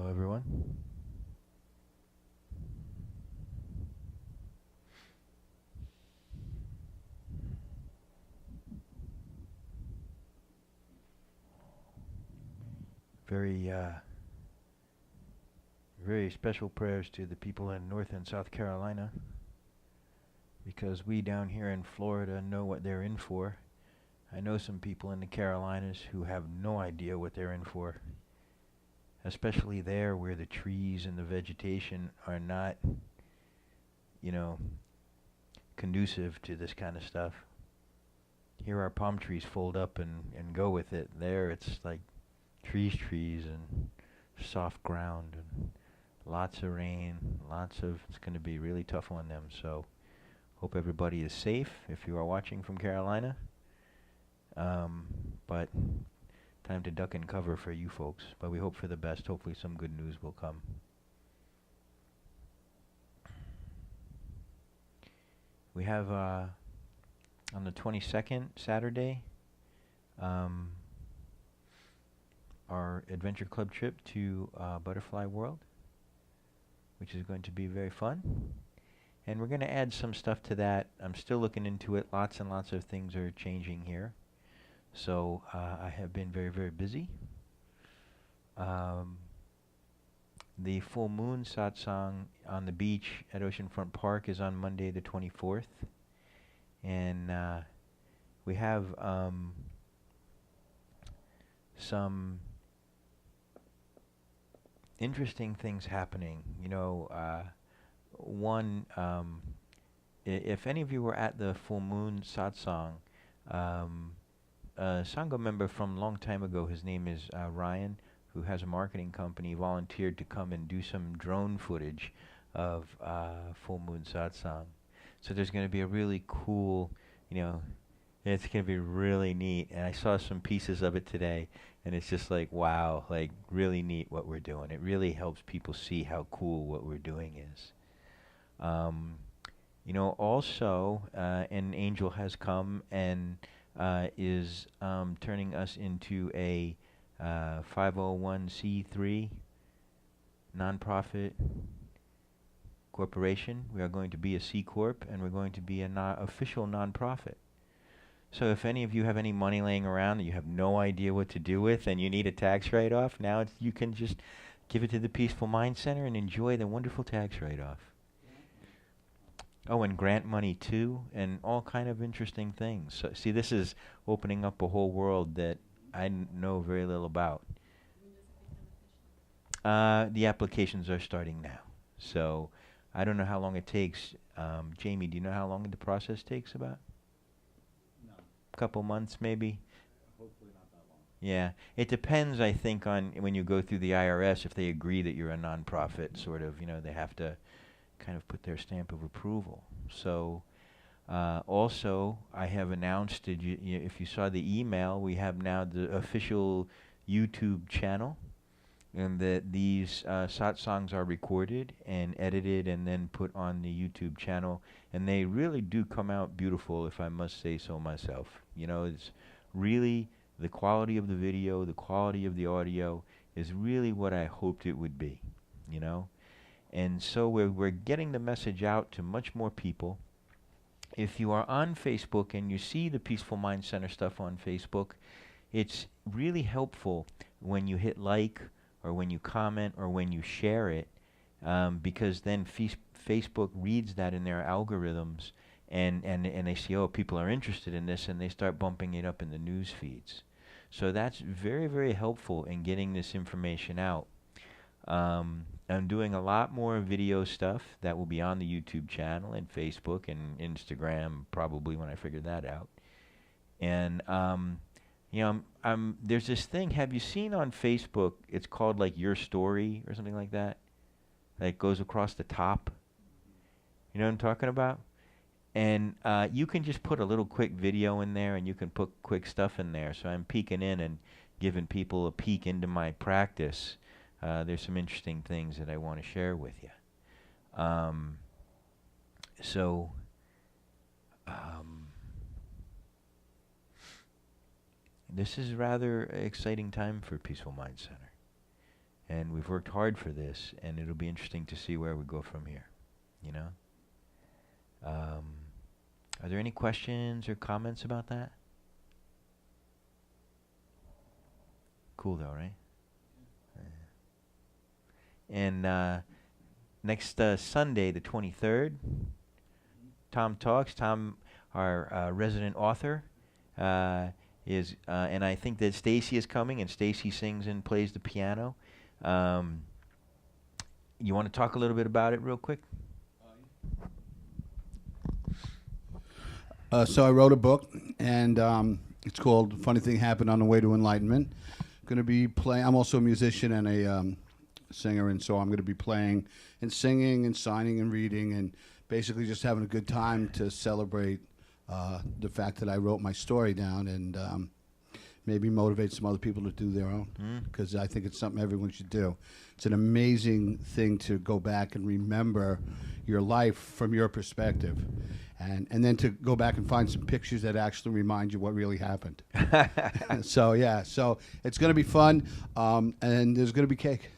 everyone. Very, very special prayers to the people in North and South Carolina, because we down here in Florida know what they're in for. I know some people in the Carolinas who have no idea what they're in for, especially there where the trees and the vegetation are not, you know, conducive to this kind of stuff. Here our palm trees fold up and go with it. There it's like trees and soft ground and lots of rain, it's going to be really tough on them. So hope everybody is safe if you are watching from Carolina. But time to duck and cover for you folks. But we hope for the best. Hopefully some good news will come. We have on the 22nd, Saturday, our Adventure Club trip to Butterfly World, which is going to be very fun. And we're going to add some stuff to that. I'm still looking into it. Lots and lots of things are changing here. So I have been very, very busy. The full moon satsang on the beach at Oceanfront Park is on Monday the 24th. And we have some interesting things happening. You know, one, if any of you were at the full moon satsang, a Sangha member from a long time ago, his name is Ryan, who has a marketing company, volunteered to come and do some drone footage of full moon satsang. So there's going to be a really cool, you know, it's going to be really neat. And I saw some pieces of it today, and it's just like, wow, like really neat what we're doing. It really helps people see how cool what we're doing is. You know, also, an angel has come and is turning us into a 501c3 nonprofit corporation. We are going to be a C Corp, and we're going to be an official nonprofit. So if any of you have any money laying around that you have no idea what to do with and you need a tax write-off, now you can just give it to the Peaceful Mind Center and enjoy the wonderful tax write-off. Oh, and grant money too, and all kind of interesting things. So, see, this is opening up a whole world that I know very little about. The applications are starting now. So I don't know how long it takes. Jamie, do you know how long the process takes about? No. Couple months maybe? Hopefully not that long. Yeah. It depends, I think, on when you go through the IRS, if they agree that you're a nonprofit, sort of, you know, they have to kind of put their stamp of approval. So also, I have announced, if you saw the email, we have now the official YouTube channel, and that these satsangs are recorded and edited and then put on the YouTube channel, and they really do come out beautiful, if I must say so myself. You know, it's really the quality of the video, the quality of the audio is really what I hoped it would be, you know. And so we're getting the message out to much more people. If you are on Facebook and you see the Peaceful Mind Center stuff on Facebook, it's really helpful when you hit like or when you comment or when you share it, because then Facebook reads that in their algorithms, and they see, oh, people are interested in this, and they start bumping it up in the news feeds. So that's very, very helpful in getting this information out. I'm doing a lot more video stuff that will be on the YouTube channel and Facebook and Instagram, probably when I figure that out. And you know, there's this thing. Have you seen on Facebook? It's called like Your Story or something like that. That goes across the top. You know what I'm talking about? And you can just put a little quick video in there, and you can put quick stuff in there. So I'm peeking in and giving people a peek into my practice. There's some interesting things that I want to share with you. So this is rather exciting time for Peaceful Mind Center. And we've worked hard for this, and it'll be interesting to see where we go from here, you know? Are there any questions or comments about that? Cool though, right? And next Sunday, the 23rd, Tom Talks. Tom, our resident author, is, and I think that Stacy is coming, and Stacy sings and plays the piano. You want to talk a little bit about it real quick? So I wrote a book, and it's called "Funny Thing Happened on the Way to Enlightenment." Going to be playing. I'm also a musician and a singer, and so I'm going to be playing and singing and signing and reading and basically just having a good time to celebrate the fact that I wrote my story down and maybe motivate some other people to do their own, because I think it's something everyone should do. It's an amazing thing to go back and remember your life from your perspective, and then to go back and find some pictures that actually remind you what really happened. So it's going to be fun, and there's going to be cake.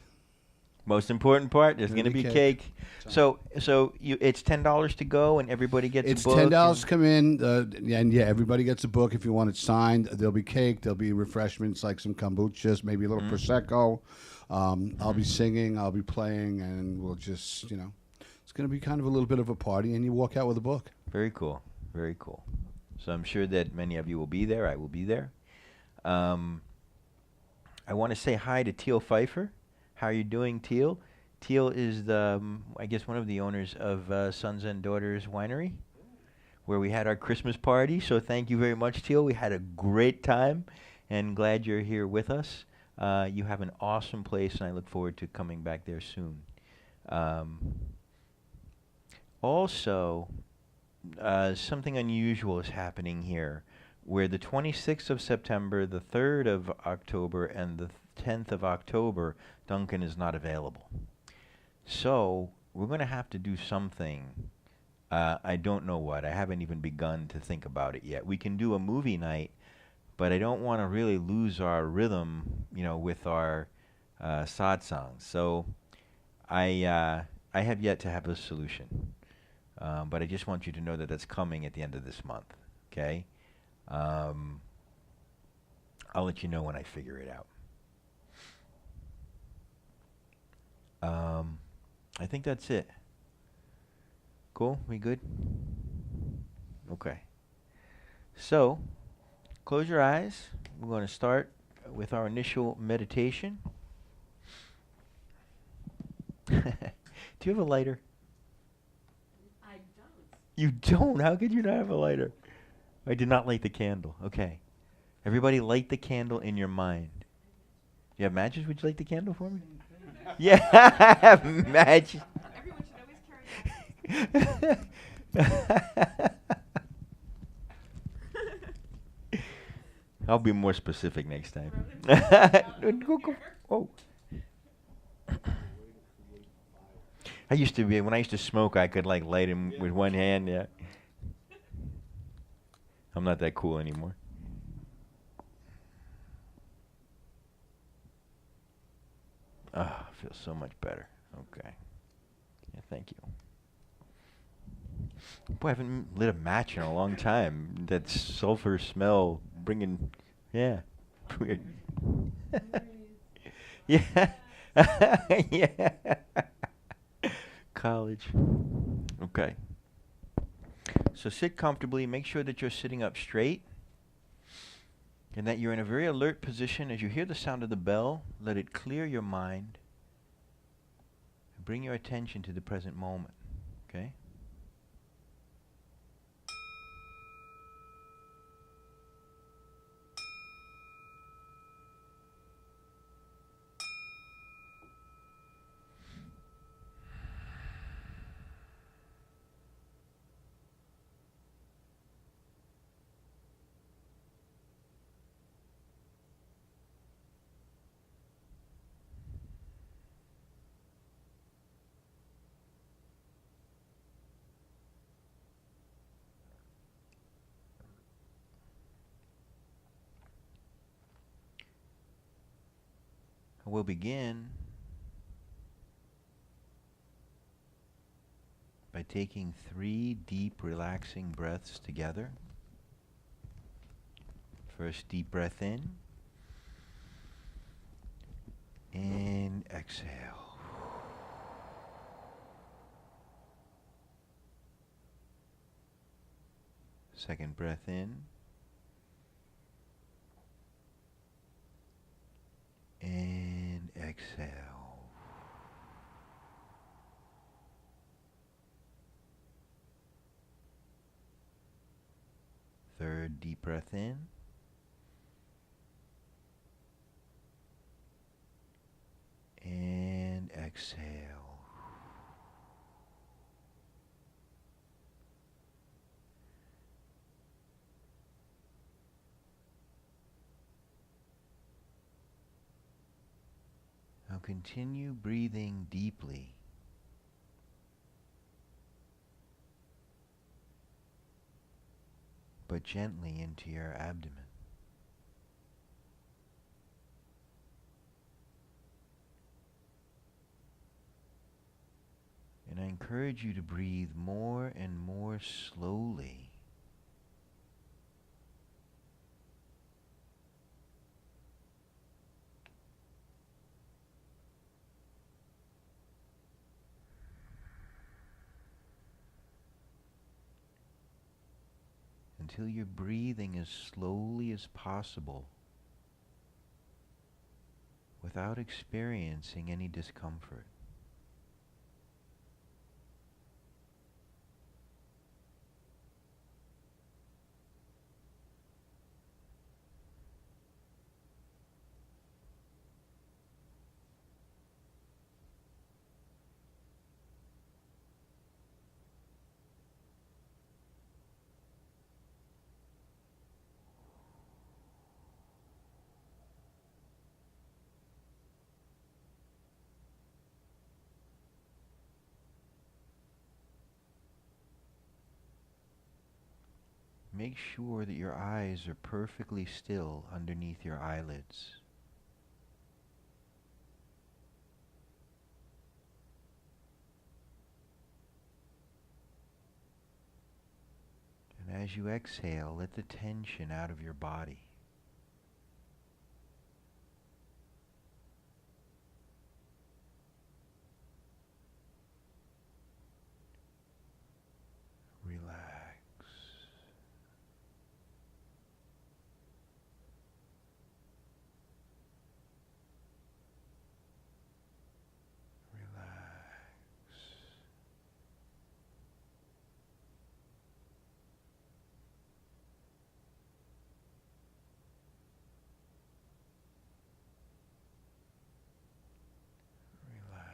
Most important part, there's going to be cake. So it's $10 to go, and everybody gets a book. It's $10 to come in, and everybody gets a book if you want it signed. There'll be cake. There'll be refreshments like some kombuchas, maybe a little prosecco. I'll be singing. I'll be playing, and we'll just, it's going to be kind of a little bit of a party, and you walk out with a book. Very cool. Very cool. So I'm sure that many of you will be there. I will be there. I want to say hi to Teal Pfeiffer. How are you doing, Teal? Teal is I guess one of the owners of Sons and Daughters Winery, where we had our Christmas party. So thank you very much, Teal. We had a great time, and glad you're here with us. You have an awesome place, and I look forward to coming back there soon. Also, something unusual is happening here, where the 26th of September, the 3rd of October, and the 10th of October, Duncan is not available. So we're going to have to do something. I don't know what. I haven't even begun to think about it yet. We can do a movie night, but I don't want to really lose our rhythm, with our satsang. So I have yet to have a solution. But I just want you to know that that's coming at the end of this month. Okay? I'll let you know when I figure it out. I think that's it. Cool? We good? Okay. So, close your eyes. We're going to start with our initial meditation. Do you have a lighter? I don't. You don't? How could you not have a lighter? I did not light the candle. Okay. Everybody light the candle in your mind. You have matches? Would you light the candle for me? Yeah, I have matches. Everyone should always carry matches. I'll be more specific next time. Oh. I used to be, when I used to smoke, I could light him with one hand, yeah. I'm not that cool anymore. Ah, feels so much better. Okay. Yeah, thank you. Boy, I haven't lit a match in a long time. That sulfur smell bringing, yeah. Weird. Yeah. Yeah. College. Okay. So sit comfortably. Make sure that you're sitting up straight and that you're in a very alert position. As you hear the sound of the bell, let it clear your mind and bring your attention to the present moment. Okay? We'll begin by taking 3 deep, relaxing breaths together. First deep breath in, and exhale. Second breath in, and exhale. Third deep breath in, and exhale. Now continue breathing deeply, but gently into your abdomen. And I encourage you to breathe more and more slowly. Until you're breathing as slowly as possible without experiencing any discomfort. Make sure that your eyes are perfectly still underneath your eyelids. And as you exhale, let the tension out of your body. Relax. Relax. Relax.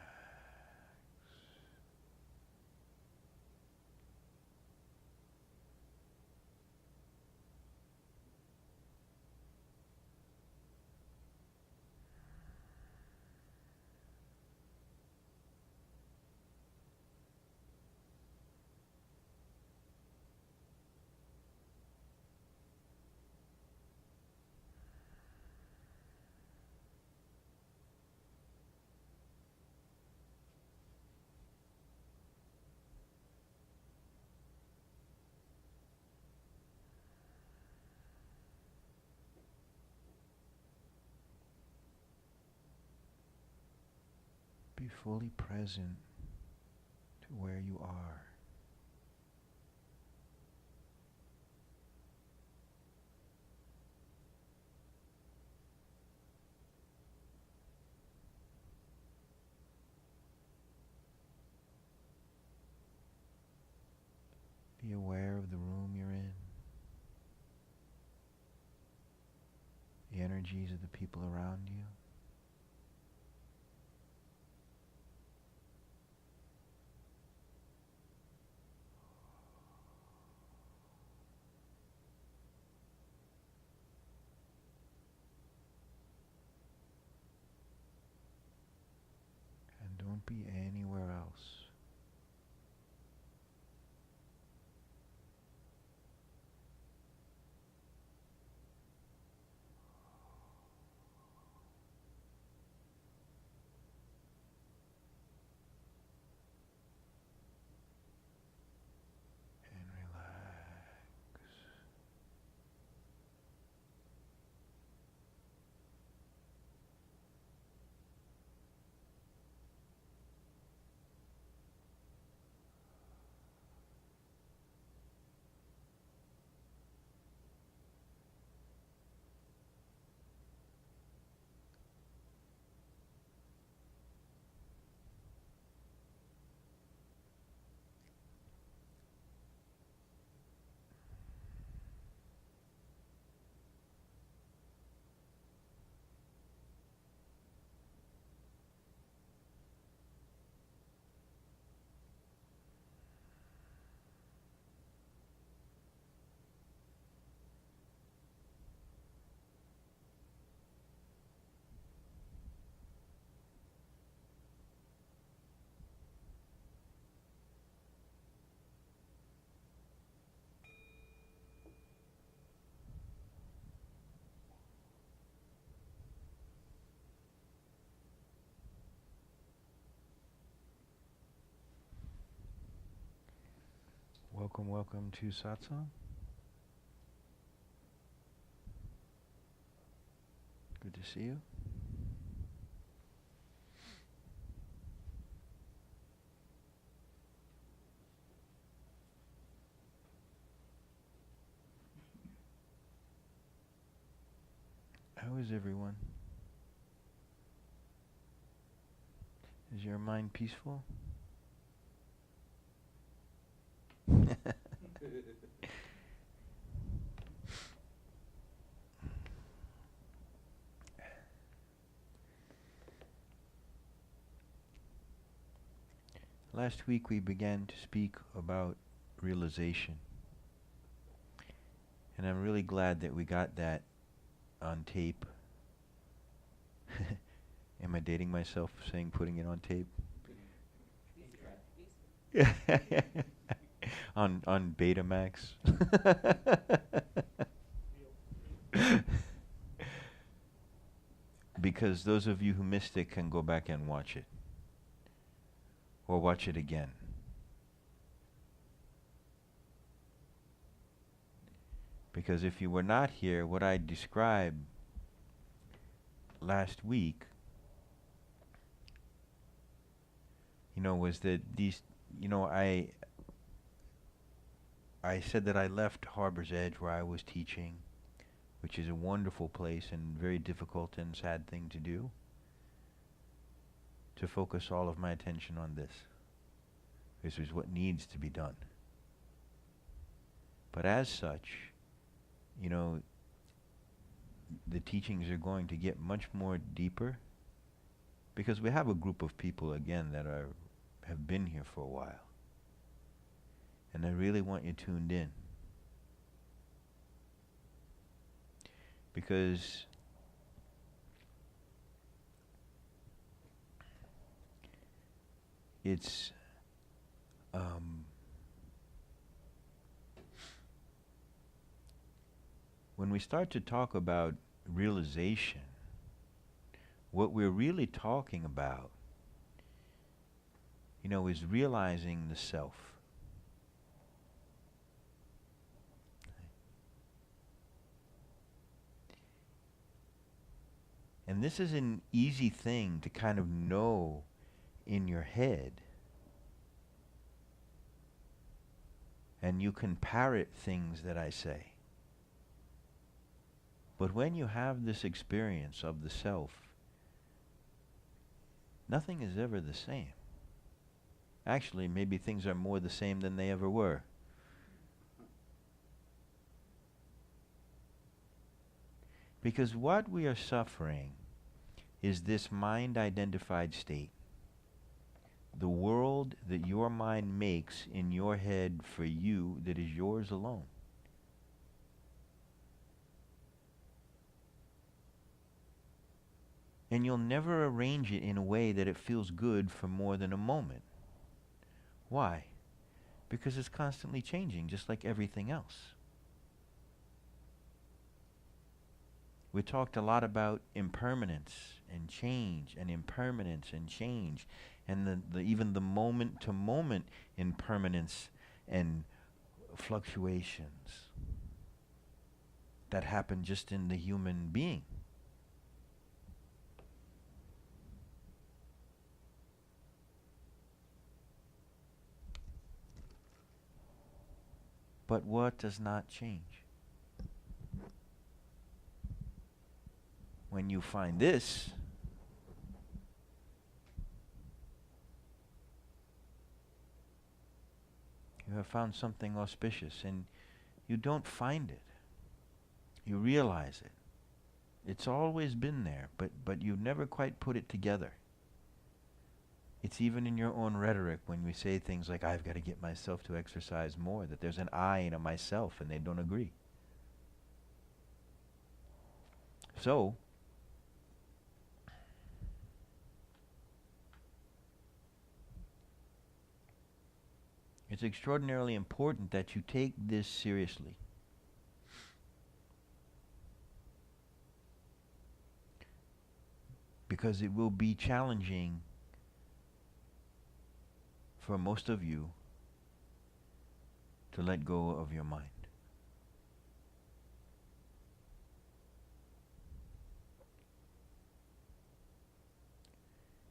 Be fully present to where you are. Be aware of the room you're in, the energies of the people around you. And don't be anywhere else. Welcome, welcome to Satsang. Good to see you. How is everyone? Is your mind peaceful? Last week we began to speak about realization. And I'm really glad that we got that on tape. Am I dating myself saying putting it on tape? on Betamax. Because those of you who missed it can go back and watch it. Or watch it again. Because if you were not here, what I described last week, was that these, I said that I left Harbor's Edge where I was teaching, which is a wonderful place and very difficult and sad thing to do, to focus all of my attention on this. This is what needs to be done. But as such, the teachings are going to get much more deeper, because we have a group of people again that have been here for a while. And I really want you tuned in. Because it's when we start to talk about realization, what we're really talking about, is realizing the self. And this is an easy thing to kind of know in your head. And you can parrot things that I say. But when you have this experience of the self, nothing is ever the same. Actually, maybe things are more the same than they ever were. Because what we are suffering is this mind-identified state. The world that your mind makes in your head for you that is yours alone. And you'll never arrange it in a way that it feels good for more than a moment. Why? Because it's constantly changing, just like everything else. We talked a lot about impermanence and change, and impermanence and change, and even the moment-to-moment impermanence and fluctuations that happen just in the human being. But what does not change? When you find this, you have found something auspicious, and you don't find it. You realize it. It's always been there, but you've never quite put it together. It's even in your own rhetoric when we say things like, I've got to get myself to exercise more, that there's an I and a myself, and they don't agree. So, it's extraordinarily important that you take this seriously. Because it will be challenging for most of you to let go of your mind.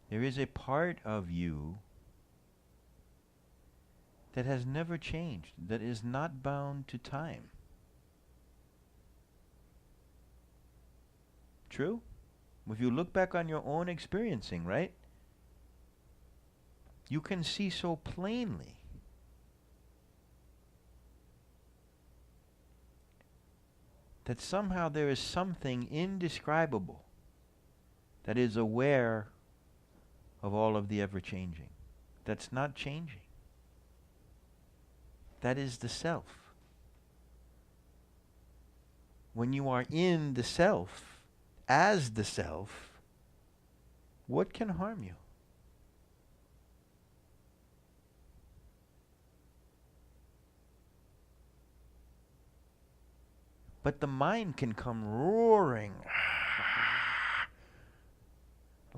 There is a part of you that has never changed, that is not bound to time. True? If you look back on your own experiencing, right? You can see so plainly that somehow there is something indescribable that is aware of all of the ever-changing. That's not changing. That is the self. When you are in the self, as the self, what can harm you? But the mind can come roaring.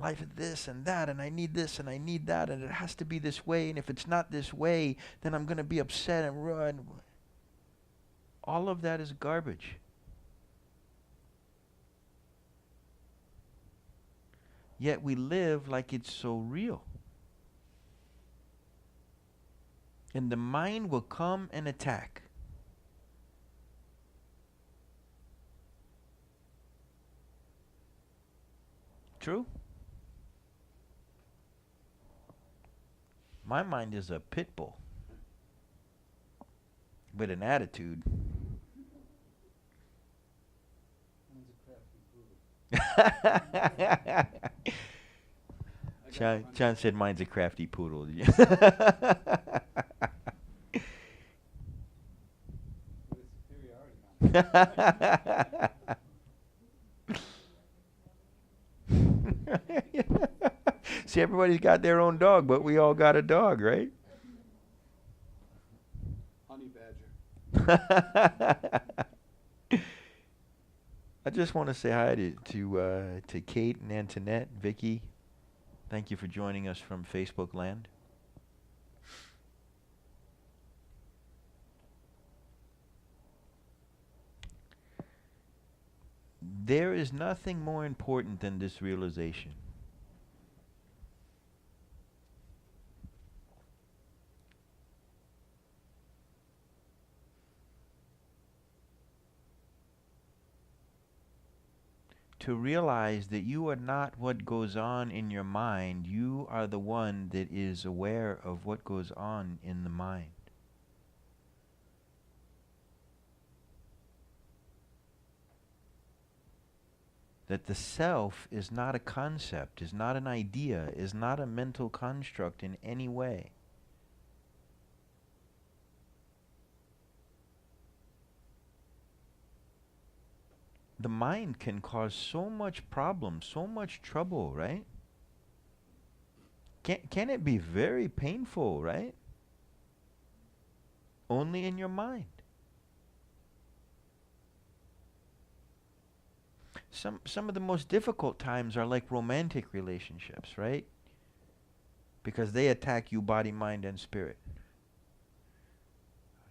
Life is this and that, and I need this and I need that, and it has to be this way, and if it's not this way, then I'm going to be upset and run. All of that is garbage. Yet we live like it's so real. And the mind will come and attack. True? My mind is a pit bull with an attitude. John said mine's a crafty poodle. See, everybody's got their own dog, but we all got a dog, right? Honey badger. I just want to say hi to Kate and Antoinette, Vicky. Thank you for joining us from Facebook land. There is nothing more important than this realization. To realize that you are not what goes on in your mind, you are the one that is aware of what goes on in the mind. That the self is not a concept, is not an idea, is not a mental construct in any way. The mind can cause so much problem, so much trouble, right? Can it be very painful, right? Only in your mind. Some of the most difficult times are like romantic relationships, right? Because they attack you body, mind, and spirit.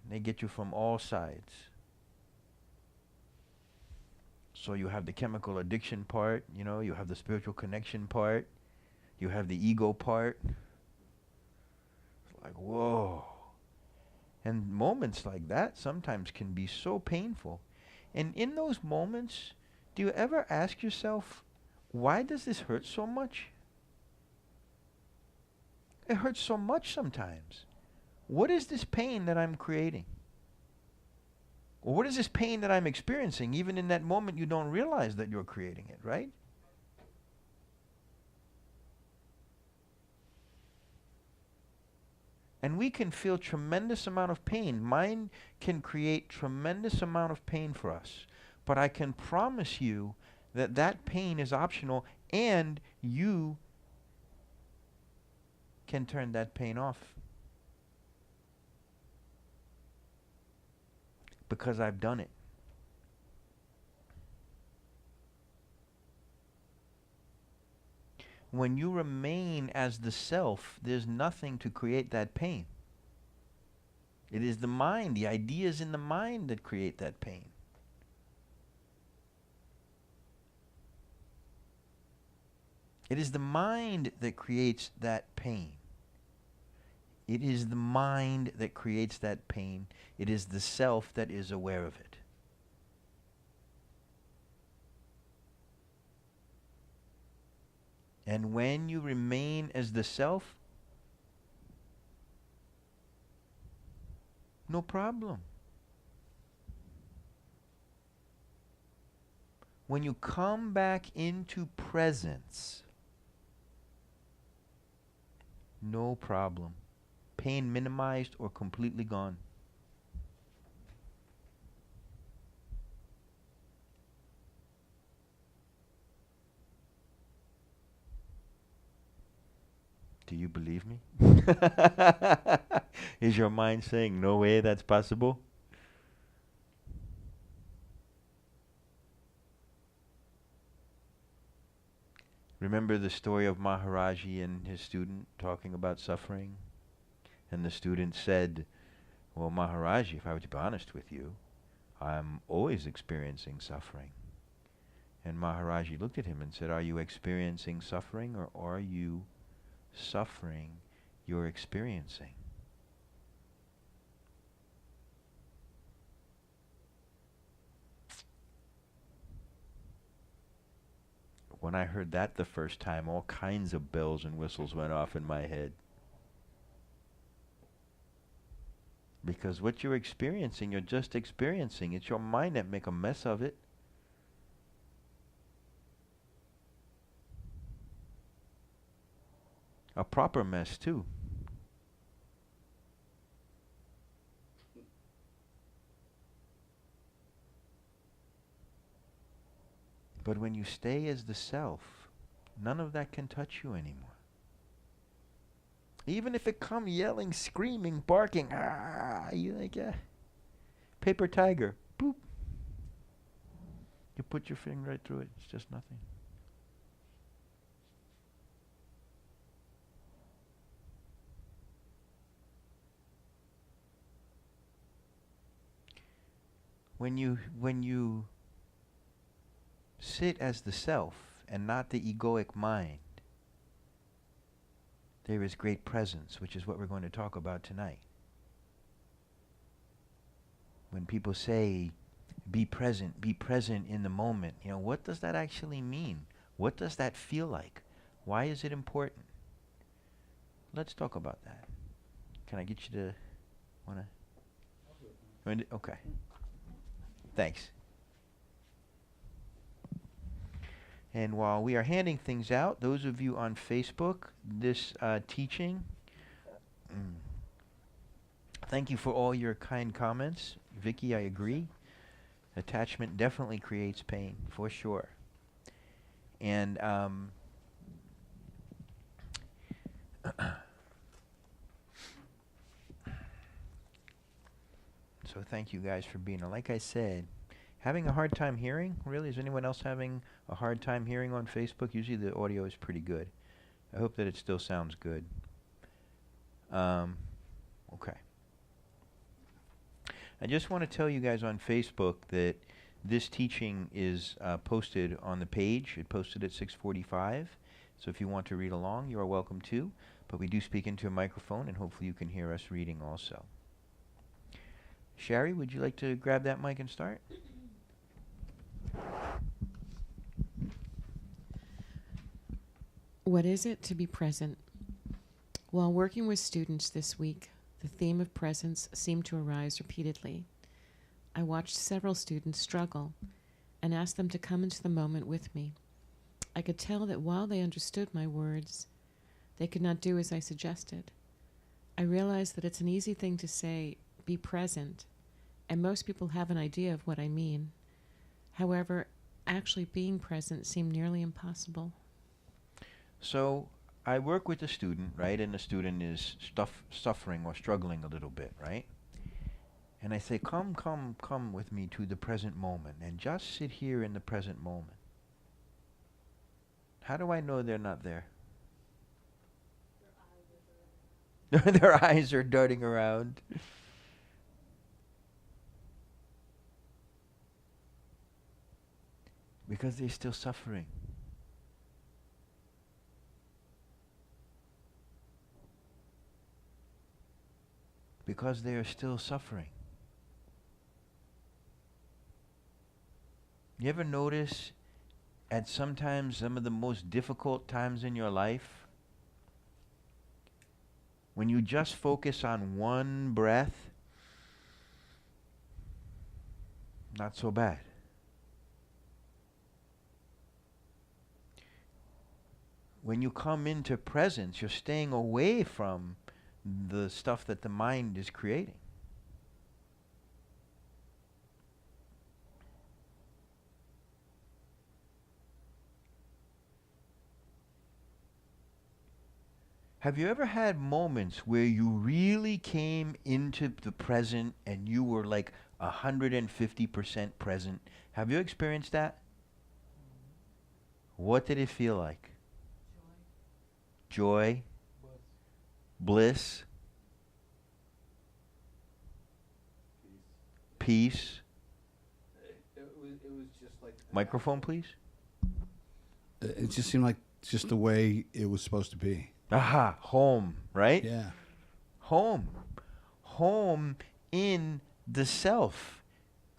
They get you from all sides. So you have the chemical addiction part, you know, you have the spiritual connection part, you have the ego part. It's like, whoa. And moments like that sometimes can be so painful. And in those moments, do you ever ask yourself, why does this hurt so much? It hurts so much sometimes. What is this pain that I'm creating? Or what is this pain that I'm experiencing? Even in that moment, you don't realize that you're creating it, right? And we can feel tremendous amount of pain. Mind can create tremendous amount of pain for us. But I can promise you that that pain is optional, and you can turn that pain off. Because I've done it. When you remain as the self, there's nothing to create that pain. It is the mind, the ideas in the mind that create that pain. It is the mind that creates that pain. It is the mind that creates that pain. It is the self that is aware of it. And when you remain as the self, no problem. When you come back into presence, no problem. Pain minimized or completely gone. Do you believe me? Is your mind saying, no way that's possible? Remember the story of Maharaji and his student talking about suffering? And the student said, well, Maharaji, if I were to be honest with you, I'm always experiencing suffering. And Maharaji looked at him and said, are you experiencing suffering, or are you suffering you're experiencing? When I heard that the first time, all kinds of bells and whistles went off in my head. Because what you're experiencing, you're just experiencing. It's your mind that make a mess of it. A proper mess, too. But when you stay as the self, none of that can touch you anymore. Even if it come yelling, screaming, barking, you like, paper tiger, boop. You put your finger right through it, it's just nothing. When you sit as the self and not the egoic mind, there is great presence, which is what we're going to talk about tonight. When people say, be present in the moment, what does that actually mean? What does that feel like? Why is it important? Let's talk about that. Can I get you to wanna? Okay. Thanks. And while we are handing things out, those of you on Facebook, this teaching, thank you for all your kind comments. Vicky, I agree. Attachment definitely creates pain, for sure. And so thank you guys for being here. Like I said, having a hard time hearing? Really? Is anyone else having a hard time hearing on Facebook? Usually the audio is pretty good. I hope that it still sounds good. Okay. I just want to tell you guys on Facebook that this teaching is posted on the page. It posted at 6:45. So if you want to read along, you are welcome to. But we do speak into a microphone, and hopefully you can hear us reading also. Sherry, would you like to grab that mic and start? What is it to be present? While working with students this week, the theme of presence seemed to arise repeatedly. I watched several students struggle and asked them to come into the moment with me. I could tell that while they understood my words, they could not do as I suggested. I realized that it's an easy thing to say, be present, and most people have an idea of what I mean. However, actually being present seemed nearly impossible. So I work with a student, right? And the student is suffering or struggling a little bit, right? And I say, come with me to the present moment and just sit here in the present moment. How do I know they're not there? Their eyes are darting around. Because they're still suffering. Because they are still suffering. You ever notice at sometimes some of the most difficult times in your life, when you just focus on one breath, not so bad. When you come into presence, you're staying away from the stuff that the mind is creating. Have you ever had moments where you really came into the present and you were like 150% present? Have you experienced that? What did it feel like? Joy? Bliss? Peace? It was just like Microphone, please. It just seemed like just the way it was supposed to be. Aha, home, right? Yeah. Home. Home in the self.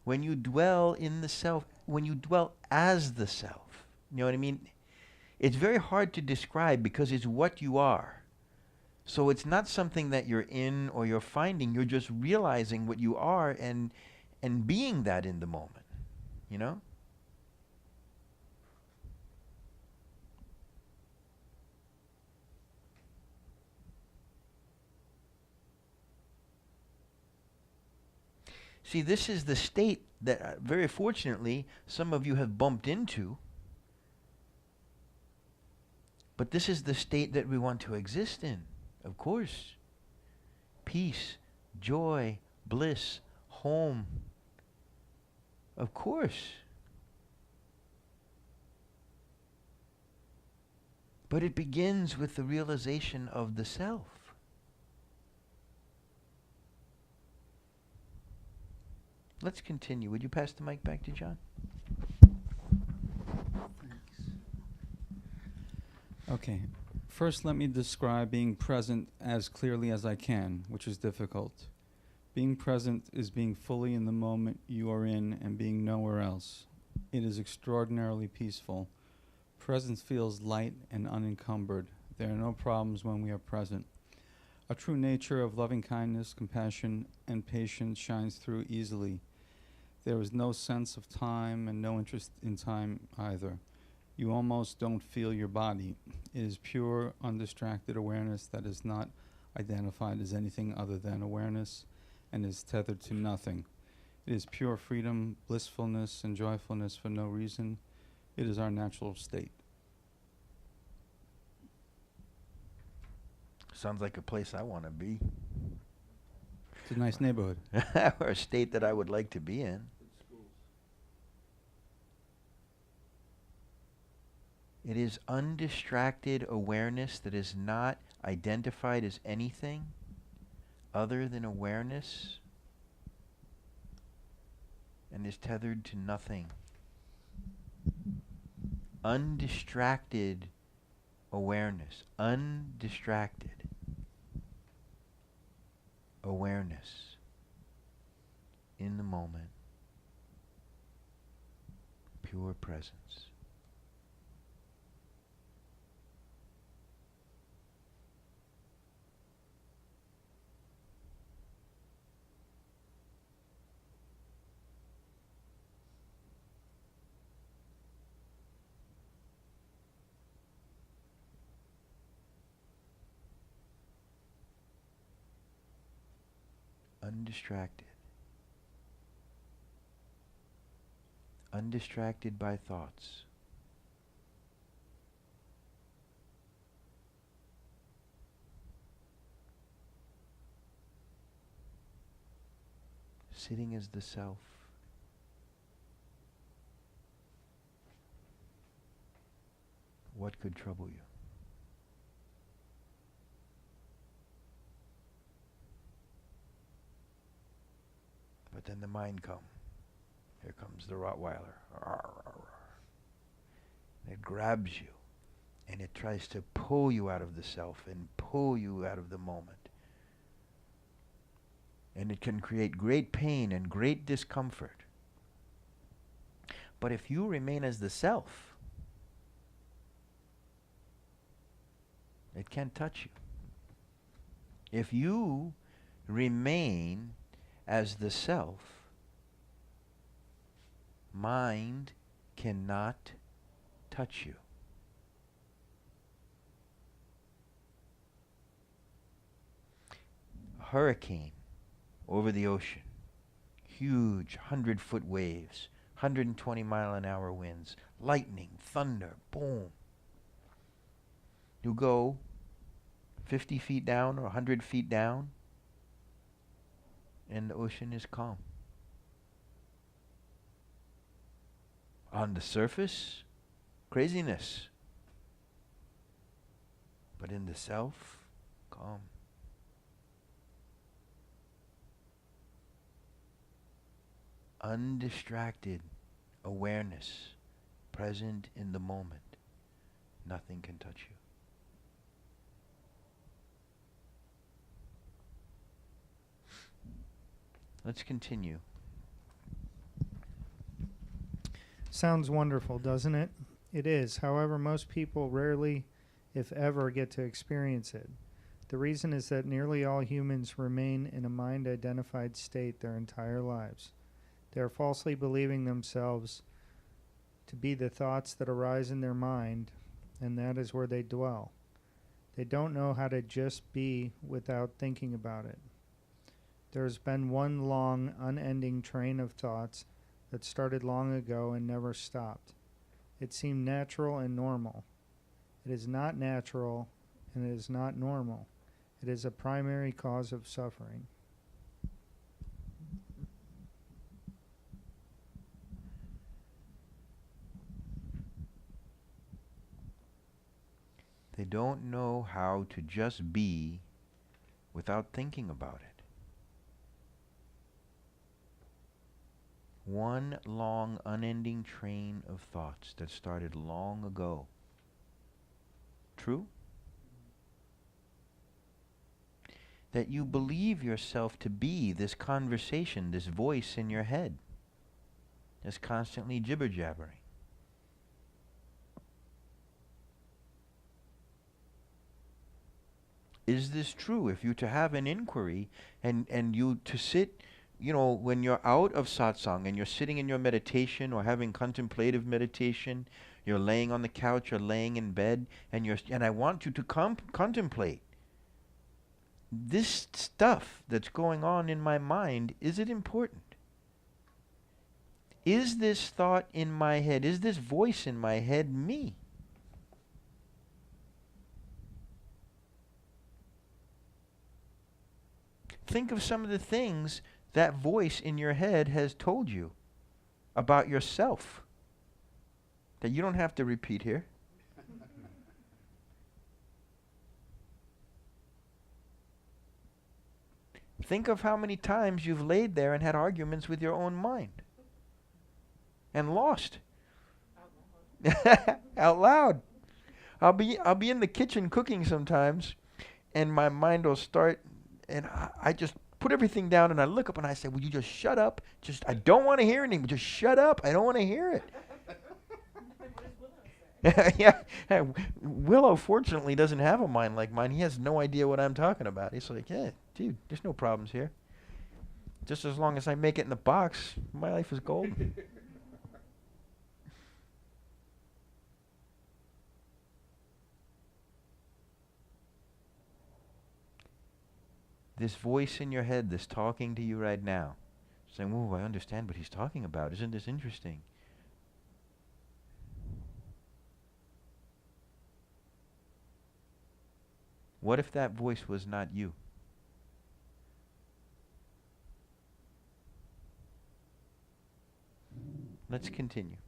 When you dwell in the self, when you dwell as the self. You know what I mean? It's very hard to describe because it's what you are. So it's not something that you're in or you're finding. You're just realizing what you are and being that in the moment. You know? See, this is the state that, very fortunately, some of you have bumped into. But this is the state that we want to exist in, of course. Peace, joy, bliss, home. Of course. But it begins with the realization of the self. Let's continue. Would you pass the mic back to John? Okay. First, let me describe being present as clearly as I can, which is difficult. Being present is being fully in the moment you are in and being nowhere else. It is extraordinarily peaceful. Presence feels light and unencumbered. There are no problems when we are present. A true nature of loving kindness, compassion, and patience shines through easily. There is no sense of time and no interest in time either. You almost don't feel your body. It is pure, undistracted awareness that is not identified as anything other than awareness and is tethered to nothing. It is pure freedom, blissfulness, and joyfulness for no reason. It is our natural state. Sounds like a place I want to be. It's a nice neighborhood. Or a state that I would like to be in. It is undistracted awareness that is not identified as anything other than awareness and is tethered to nothing. Undistracted awareness. Undistracted awareness in the moment. Pure presence. Undistracted. Undistracted by thoughts. Sitting as the self. What could trouble you? But then the mind comes. Here comes the Rottweiler. Arr, arr, arr. It grabs you and it tries to pull you out of the self and pull you out of the moment. And it can create great pain and great discomfort. But if you remain as the self, it can't touch you. If you remain as the self, mind cannot touch you. A hurricane over the ocean, huge 100-foot waves, 120-mile-an-hour winds, lightning, thunder, boom. You go 50 feet down or 100 feet down, and the ocean is calm. On the surface, craziness. But in the self, calm. Undistracted awareness, present in the moment. Nothing can touch you. Let's continue. Sounds wonderful, doesn't it? It is. However, most people rarely, if ever, get to experience it. The reason is that nearly all humans remain in a mind-identified state their entire lives. They are falsely believing themselves to be the thoughts that arise in their mind, and that is where they dwell. They don't know how to just be without thinking about it. There has been one long, unending train of thoughts that started long ago and never stopped. It seemed natural and normal. It is not natural and it is not normal. It is a primary cause of suffering. They don't know how to just be without thinking about it. One long, unending train of thoughts that started long ago. True? That you believe yourself to be this conversation, this voice in your head that's constantly jibber-jabbering. Is this true? If you to have an inquiry and you to sit, you know, when you're out of satsang and you're sitting in your meditation or having contemplative meditation, you're laying on the couch or laying in bed, and I want you to contemplate. This stuff that's going on in my mind, is it important? Is this thought in my head, is this voice in my head me? Think of some of the things that voice in your head has told you about yourself that you don't have to repeat here. Think of how many times you've laid there and had arguments with your own mind and lost out loud. I'll be in the kitchen cooking sometimes, and my mind will start, and I just put everything down and I look up and I say, "Will you just shut up? I don't want to hear anything. Just shut up. I don't want to hear it." Yeah, Willow fortunately doesn't have a mind like mine. He has no idea what I'm talking about. He's like, "Yeah, dude, there's no problems here. Just as long as I make it in the box, my life is gold." This voice in your head that's talking to you right now, saying, "Whoa, I understand what he's talking about. Isn't this interesting?" What if that voice was not you? Let's continue.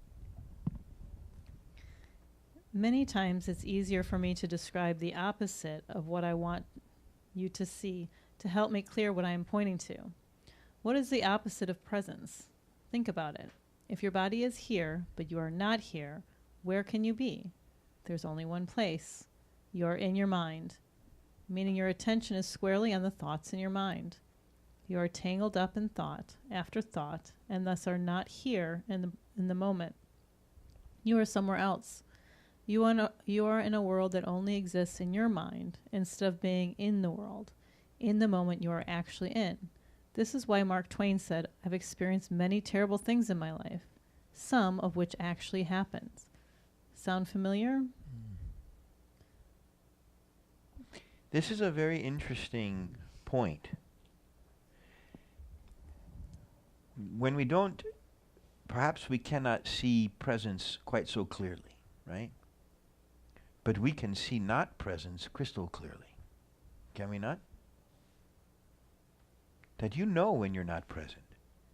Many times it's easier for me to describe the opposite of what I want you to see to help make clear what I am pointing to. What is the opposite of presence? Think about it. If your body is here, but you are not here, Where can you be? There's only one place. You're in your mind, meaning your attention is squarely on the thoughts in your mind. You are tangled up in thought after thought, and thus are not here in the moment. You are somewhere else. You are in a world that only exists in your mind, instead of being in the world, in the moment you are actually in. This is why Mark Twain said, "I've experienced many terrible things in my life, some of which actually happened." Sound familiar? This is a very interesting point. When we don't, perhaps we cannot see presence quite so clearly, right? But we can see not presence crystal clearly. Can we not? That you know when you're not present.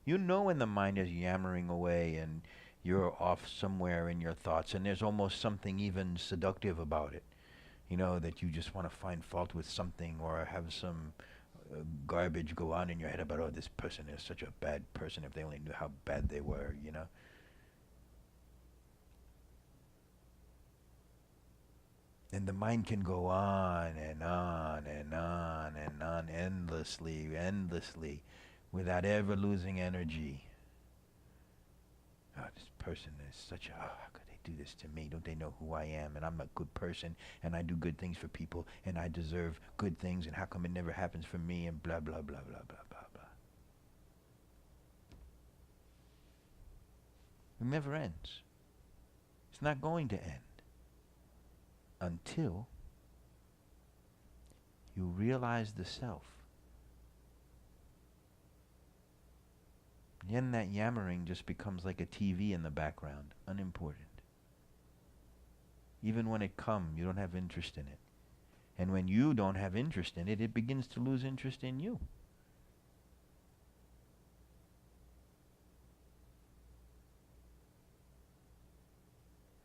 You know when the mind is yammering away and you're off somewhere in your thoughts, and there's almost something even seductive about it. You know, that you just want to find fault with something or have some garbage go on in your head about, oh, this person is such a bad person, if they only knew how bad they were, you know. And the mind can go on and on and on and on endlessly, endlessly, without ever losing energy. Oh, this person is such a, oh, how could they do this to me? Don't they know who I am? And I'm a good person, and I do good things for people, and I deserve good things, and how come it never happens for me, and blah, blah, blah, blah, blah, blah, blah. It never ends. It's not going to end until you realize the self. Then that yammering just becomes like a TV in the background, unimportant. Even when it comes, you don't have interest in it. And when you don't have interest in it, it begins to lose interest in you.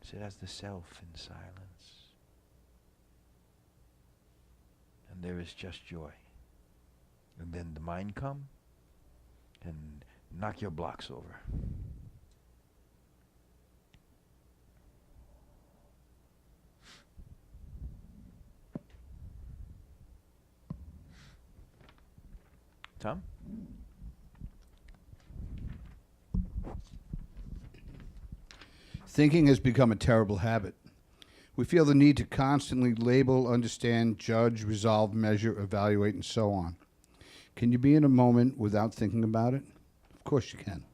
Sit as the self in silence. And there is just joy. And then the mind come and knock your blocks over. Tom? Thinking has become a terrible habit. We feel the need to constantly label, understand, judge, resolve, measure, evaluate, and so on. Can you be in a moment without thinking about it? Of course you can.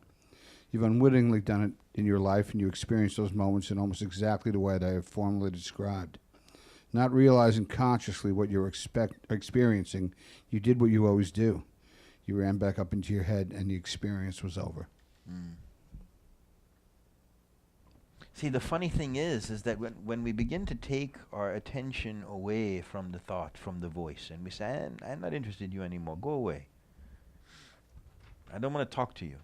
You've unwittingly done it in your life, and you experience those moments in almost exactly the way that I have formally described. Not realizing consciously what you're experiencing, you did what you always do. You ran back up into your head, and the experience was over. Mm. See, the funny thing is that when we begin to take our attention away from the thought, from the voice, and we say, I'm not interested in you anymore, go away. I don't want to talk to you.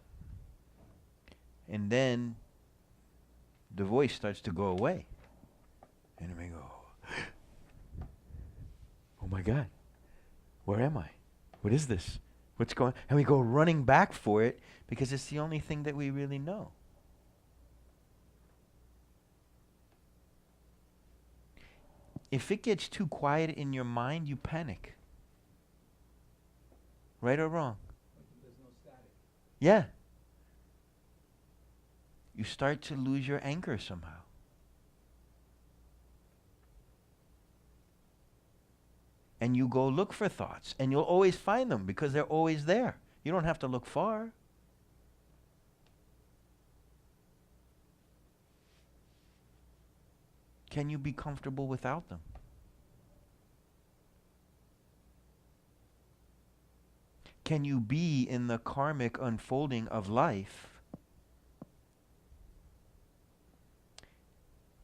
And then the voice starts to go away. And we go, oh my God, where am I? What is this? What's going on? And we go running back for it because it's the only thing that we really know. If it gets too quiet in your mind, you panic. Right or wrong? There's no static. Yeah. You start to lose your anchor somehow. And you go look for thoughts, and you'll always find them because they're always there. You don't have to look far. Can you be comfortable without them? Can you be in the karmic unfolding of life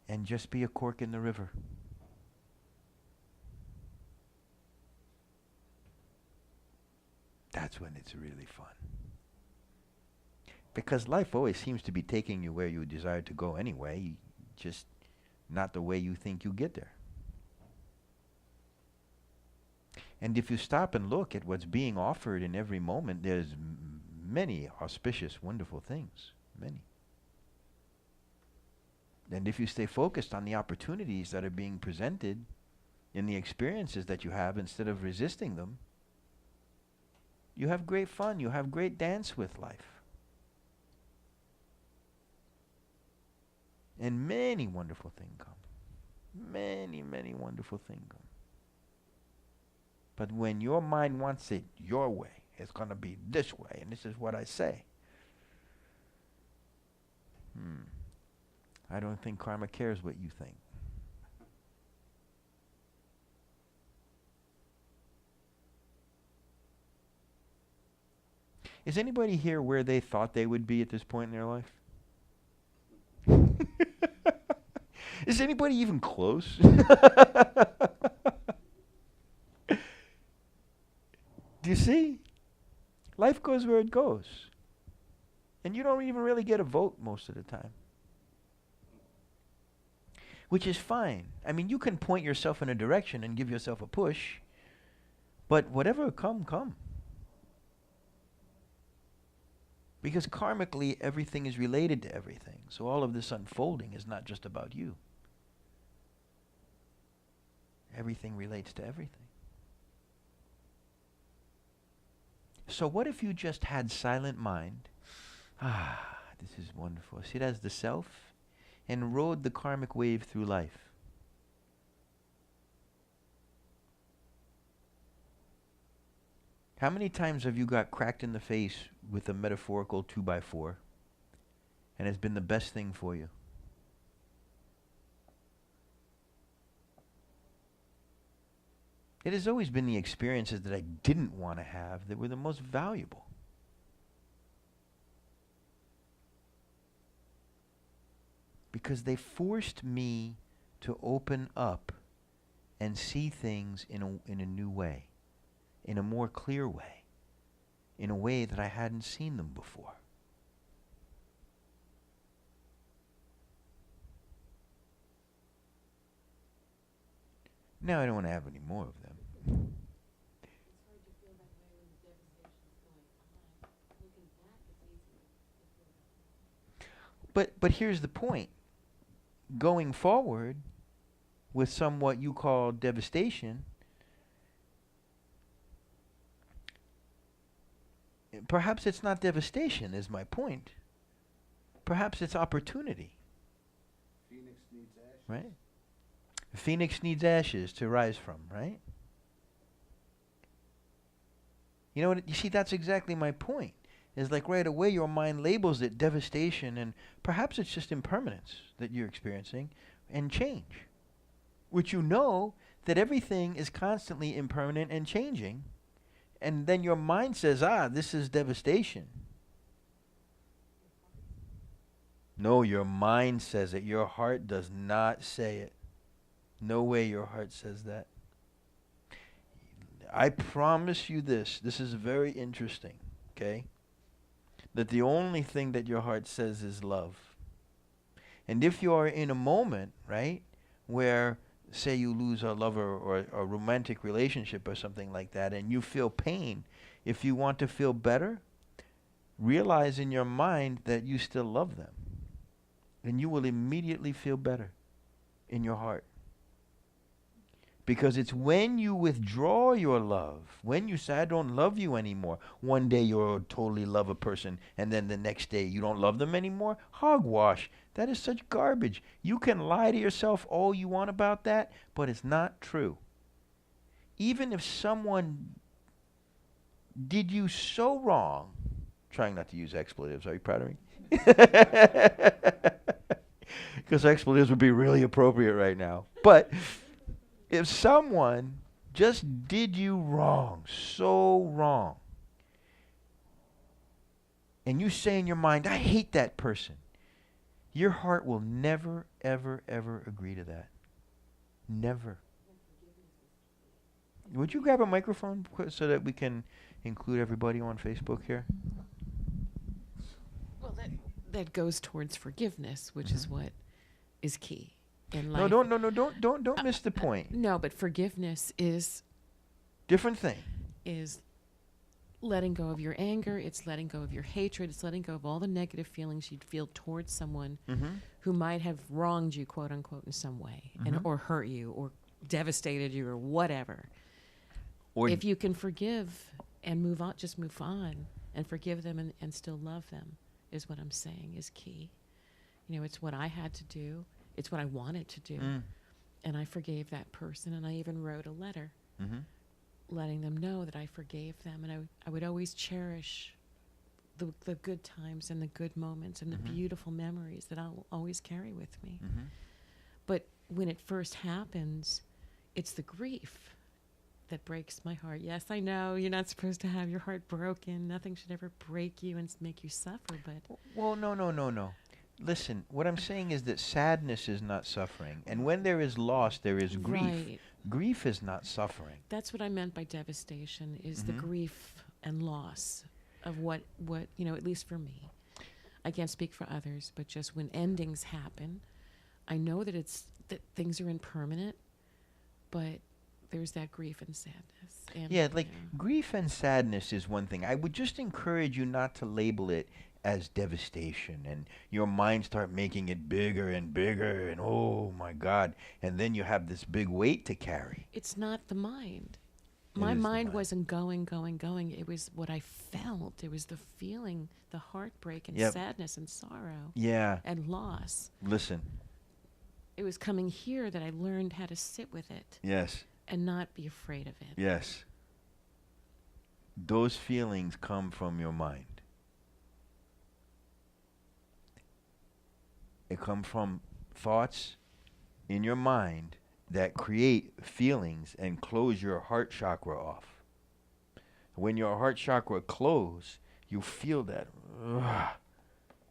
and just be a cork in the river? That's when it's really fun. Because life always seems to be taking you where you desire to go anyway, just not the way you think you get there. And if you stop and look at what's being offered in every moment, there's many auspicious, wonderful things. Many. And if you stay focused on the opportunities that are being presented in the experiences that you have instead of resisting them, you have great fun. You have great dance with life. And many wonderful things come. Many, many wonderful things come. But when your mind wants it your way, it's going to be this way, and this is what I say. I don't think karma cares what you think. Is anybody here where they thought they would be at this point in their life? Is anybody even close? Do you see? Life goes where it goes. And you don't even really get a vote most of the time. Which is fine. I mean, you can point yourself in a direction and give yourself a push, but whatever come. Because karmically, everything is related to everything. So all of this unfolding is not just about you. Everything relates to everything. So what if you just had silent mind? This is wonderful. See it as the self and rode the karmic wave through life. How many times have you got cracked in the face with a metaphorical 2x4 and it's been the best thing for you? It has always been the experiences that I didn't want to have that were the most valuable. Because they forced me to open up and see things in a new way, in a more clear way, in a way that I hadn't seen them before. Now I don't want to have any more of them. It's hard to feel that way when the devastation's going on. Looking back, it's easier to feel that way. But here's the point. Going forward with somewhat you call devastation, perhaps it's not devastation is my point. Perhaps it's opportunity. Phoenix needs ashes. Right? A phoenix needs ashes to rise from, right? You know what? You see, that's exactly my point. Is like right away your mind labels it devastation, and perhaps it's just impermanence that you're experiencing and change. Which you know that everything is constantly impermanent and changing, and then your mind says, this is devastation. No, your mind says it. Your heart does not say it. No way your heart says that. I promise you this. This is very interesting, okay? That the only thing that your heart says is love. And if you are in a moment, right, where, say you lose a lover or a romantic relationship or something like that, and you feel pain, if you want to feel better, realize in your mind that you still love them. And you will immediately feel better in your heart. Because it's when you withdraw your love, when you say, I don't love you anymore, one day you'll totally love a person, and then the next day you don't love them anymore. Hogwash. That is such garbage. You can lie to yourself all you want about that, but it's not true. Even if someone did you so wrong, trying not to use expletives, are you proud of me? Because expletives would be really appropriate right now. But if someone just did you wrong, so wrong, and you say in your mind, I hate that person, your heart will never, ever, ever agree to that. Never. Would you grab a microphone so that we can include everybody on Facebook here? Well, that goes towards forgiveness, which is what is key in No, life. don't miss the point. No, but forgiveness is Different thing. letting go of your anger. It's letting go of your hatred. It's letting go of all the negative feelings you'd feel towards someone who might have wronged you, quote unquote, in some way, and or hurt you, or devastated you, or whatever. Or If you can forgive and move on, just move on and forgive them and still love them, is what I'm saying is key. You know, it's what I had to do. It's what I wanted to do. And I forgave that person, and I even wrote a letter letting them know that I forgave them. And I would always cherish the good times and the good moments and the beautiful memories that I'll always carry with me. But when it first happens, it's the grief that breaks my heart. Yes, I know you're not supposed to have your heart broken. Nothing should ever break you and make you suffer, but... Well, no. Listen, what I'm saying is that sadness is not suffering. And when there is loss, there is grief. Right. Grief is not suffering. That's what I meant by devastation, is the grief and loss of what, you know, at least for me. I can't speak for others, but just when endings happen, I know that that things are impermanent, but there's that grief and sadness. And, Yeah, like you know, grief and sadness is one thing. I would just encourage you not to label it as devastation, and your mind start making it bigger and bigger, and oh my God, and then you have this big weight to carry. it's not the mind. It My is the mind mind. wasn't going. It was what I felt. It was the feeling, the heartbreak and Yep. sadness and sorrow Yeah, and loss. listen, It was coming here that I learned how to sit with it yes, and not be afraid of it. yes. Those feelings come from your mind. It comes from thoughts in your mind that create feelings and close your heart chakra off. When your heart chakra closes, you feel that,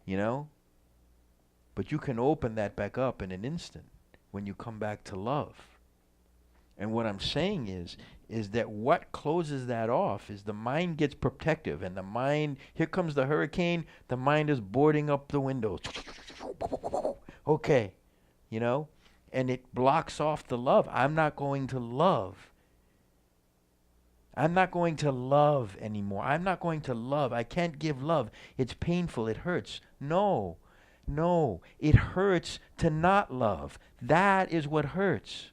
you know? But you can open that back up in an instant when you come back to love. And what I'm saying is that what closes that off is the mind gets protective, and the mind, here comes the hurricane, the mind is boarding up the windows. Okay, you know? And it blocks off the love. I'm not going to love. I'm not going to love anymore. I'm not going to love. I can't give love. It's painful. It hurts. No, it hurts to not love. That is what hurts.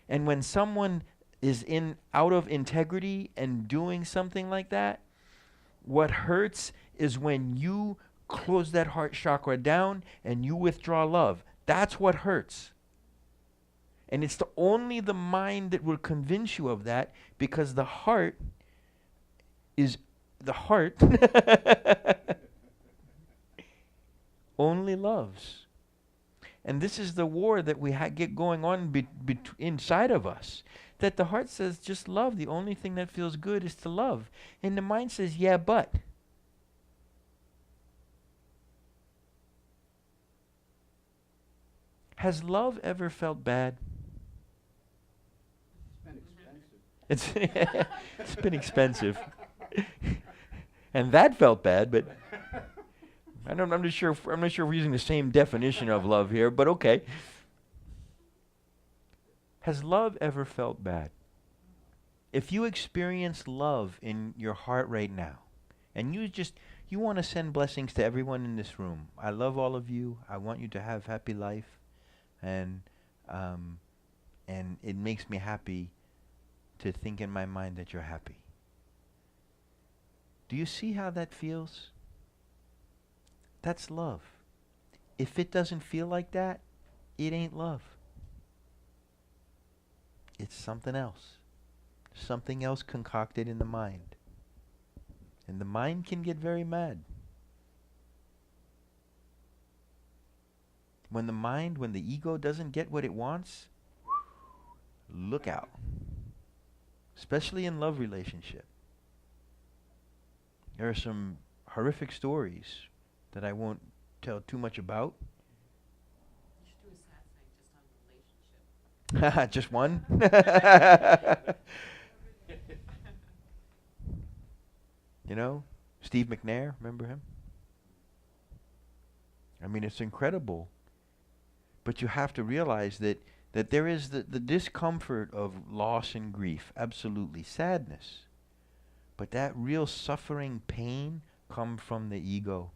And when someone is out of integrity and doing something like that, what hurts is when you close that heart chakra down and you withdraw love. That's what hurts. And it's only the mind that will convince you of that, because the heart only loves. And this is the war that we get going on inside of us. That the heart says, just love. The only thing that feels good is to love. And the mind says, yeah, but. Has love ever felt bad? It's it's been expensive. And that felt bad, but I'm not sure if we're using the same definition of love here, but okay. Has love ever felt bad? If you experience love in your heart right now, and you want to send blessings to everyone in this room. I love all of you. I want you to have happy life, and it makes me happy to think in my mind that you're happy. Do you see how that feels? That's love. If it doesn't feel like that, it ain't love. It's something else. Something else concocted in the mind. And the mind can get very mad. When the ego doesn't get what it wants, look out. Especially in love relationship. There are some horrific stories that I won't tell too much about. You should do a Satsang just on relationship. Just one? You know, Steve McNair, remember him? I mean, it's incredible. But you have to realize that there is the discomfort of loss and grief, absolutely, sadness. But that real suffering, pain, come from the ego.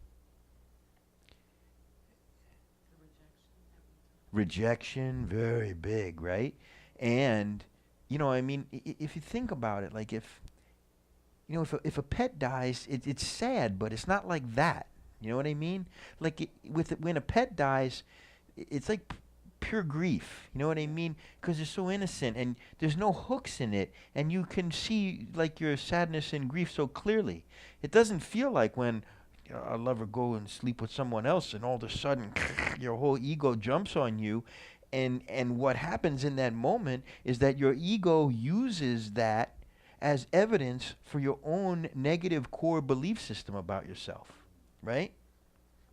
Rejection, very big, right? And, you know, I mean, if you think about it, like if, you know, if a pet dies, it's sad, but it's not like that. You know what I mean? Like when a pet dies, it's like pure grief. You know what I mean? Because it's so innocent and there's no hooks in it, and you can see like your sadness and grief so clearly. It doesn't feel like when a lover go and sleep with someone else, and all of a sudden your whole ego jumps on you, and what happens in that moment is that your ego uses that as evidence for your own negative core belief system about yourself, right?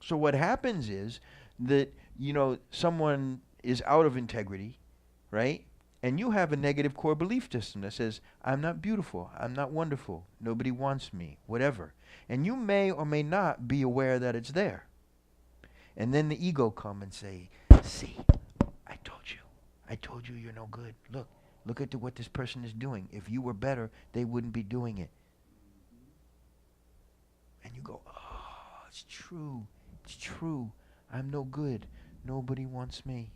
So what happens is that, you know, someone is out of integrity, right? And you have a negative core belief system that says, I'm not beautiful, I'm not wonderful, nobody wants me, whatever. And you may or may not be aware that it's there. And then the ego come and say, see, I told you you're no good. Look at what this person is doing. If you were better, they wouldn't be doing it. And you go, oh, it's true. It's true. I'm no good. Nobody wants me.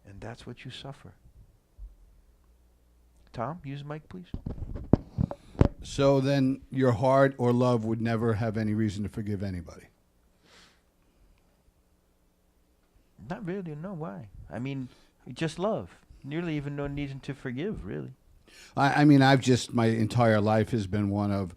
And that's what you suffer. Tom, use the mic, please. So then your heart or love would never have any reason to forgive anybody. Not really, no. Why? I mean, just love. Nearly even no reason to forgive, really. I mean, my entire life has been one of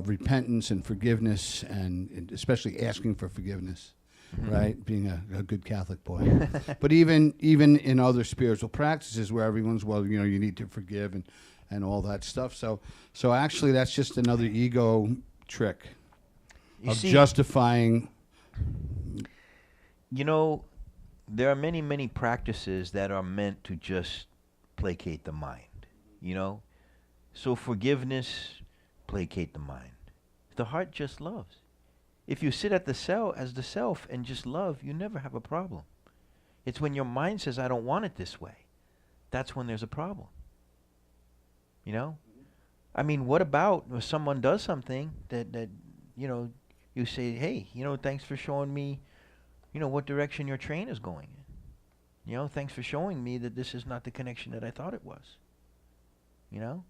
repentance and forgiveness, and especially asking for forgiveness, right? Being a good Catholic boy. But even in other spiritual practices where everyone's, well, you know, you need to forgive and all that stuff. So actually that's just another ego trick of justifying. You know, there are many, many practices that are meant to just placate the mind, you know? So forgiveness, placate the mind. The heart just loves. If you sit at the cell as the self and just love, you never have a problem. It's when your mind says, I don't want it this way. That's when there's a problem. You know? I mean, what about if someone does something that you know, you say, hey, you know, thanks for showing me, you know, what direction your train is going in. You know, thanks for showing me that this is not the connection that I thought it was. You know?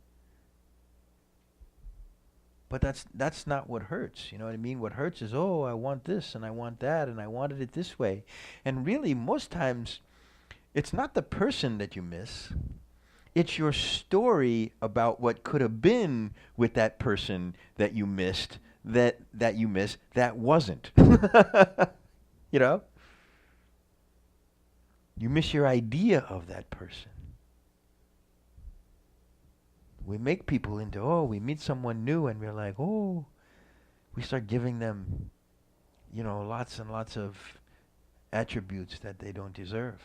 But that's not what hurts. You know what I mean? What hurts is, oh, I want this and I want that and I wanted it this way. And really, most times, it's not the person that you miss. It's your story about what could have been with that person that you missed, that wasn't. You know? You miss your idea of that person. We make people into, oh, we meet someone new and we're like, oh, we start giving them, you know, lots and lots of attributes that they don't deserve.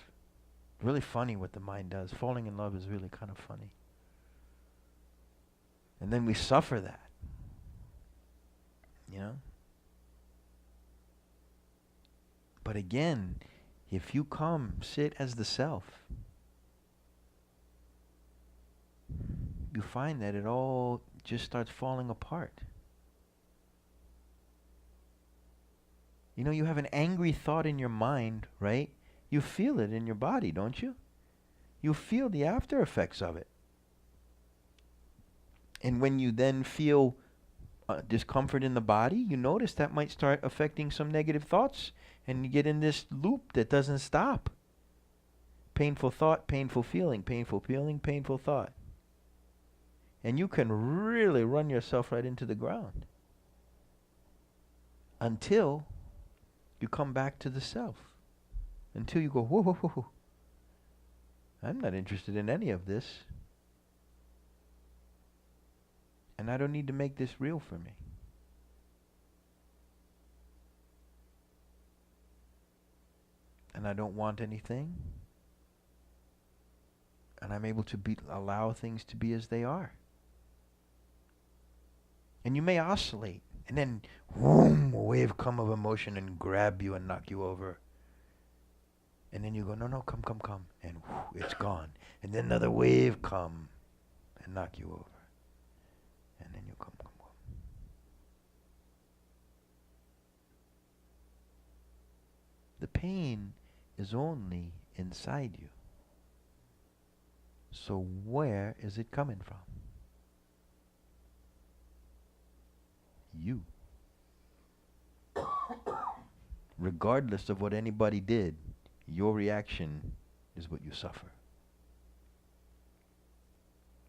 Really funny what the mind does. Falling in love is really kind of funny. And then we suffer that. You know? But again, if you come, sit as the self, you find that it all just starts falling apart. You know, you have an angry thought in your mind, right? You feel it in your body, don't you? You feel the after effects of it. And when you then feel discomfort in the body, you notice that might start affecting some negative thoughts, and you get in this loop that doesn't stop. Painful thought, painful feeling, painful feeling, painful thought. And you can really run yourself right into the ground until you come back to the self. Until you go, whoa, whoa, whoa, whoa. I'm not interested in any of this. And I don't need to make this real for me. And I don't want anything. And I'm able to allow things to be as they are. And you may oscillate, and then, whoom, a wave come of emotion and grab you and knock you over. And then you go, no, come. And whoo, it's gone. And then another wave come and knock you over. pain is only inside you. So where is it coming from? You. Regardless of what anybody did, your reaction is what you suffer.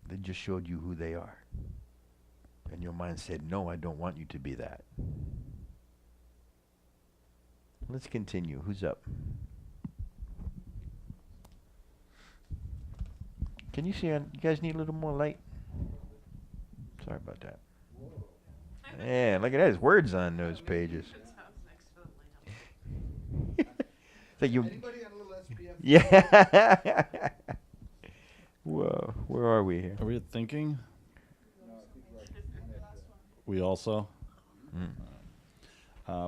They just showed you who they are. And your mind said, no, I don't want you to be that. Let's continue. Who's up? Can you see? You guys need a little more light? Sorry about that. Yeah, look at that. There's words on those pages. So you. Anybody got a little SPF? Yeah. Whoa. Where are we here? Are we at thinking? We also?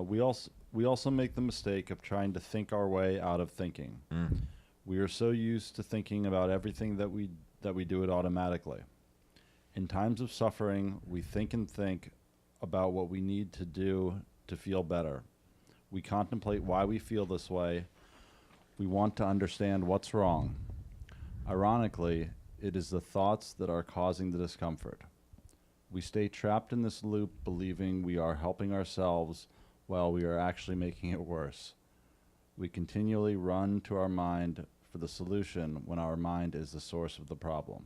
We also make the mistake of trying to think our way out of thinking. We are so used to thinking about everything that we do it automatically. In times of suffering, we think about what we need to do to feel better. We contemplate why we feel this way. We want to understand what's wrong. Ironically, it is the thoughts that are causing the discomfort. We stay trapped in this loop, believing we are helping ourselves while we are actually making it worse. We continually run to our mind for the solution when our mind is the source of the problem.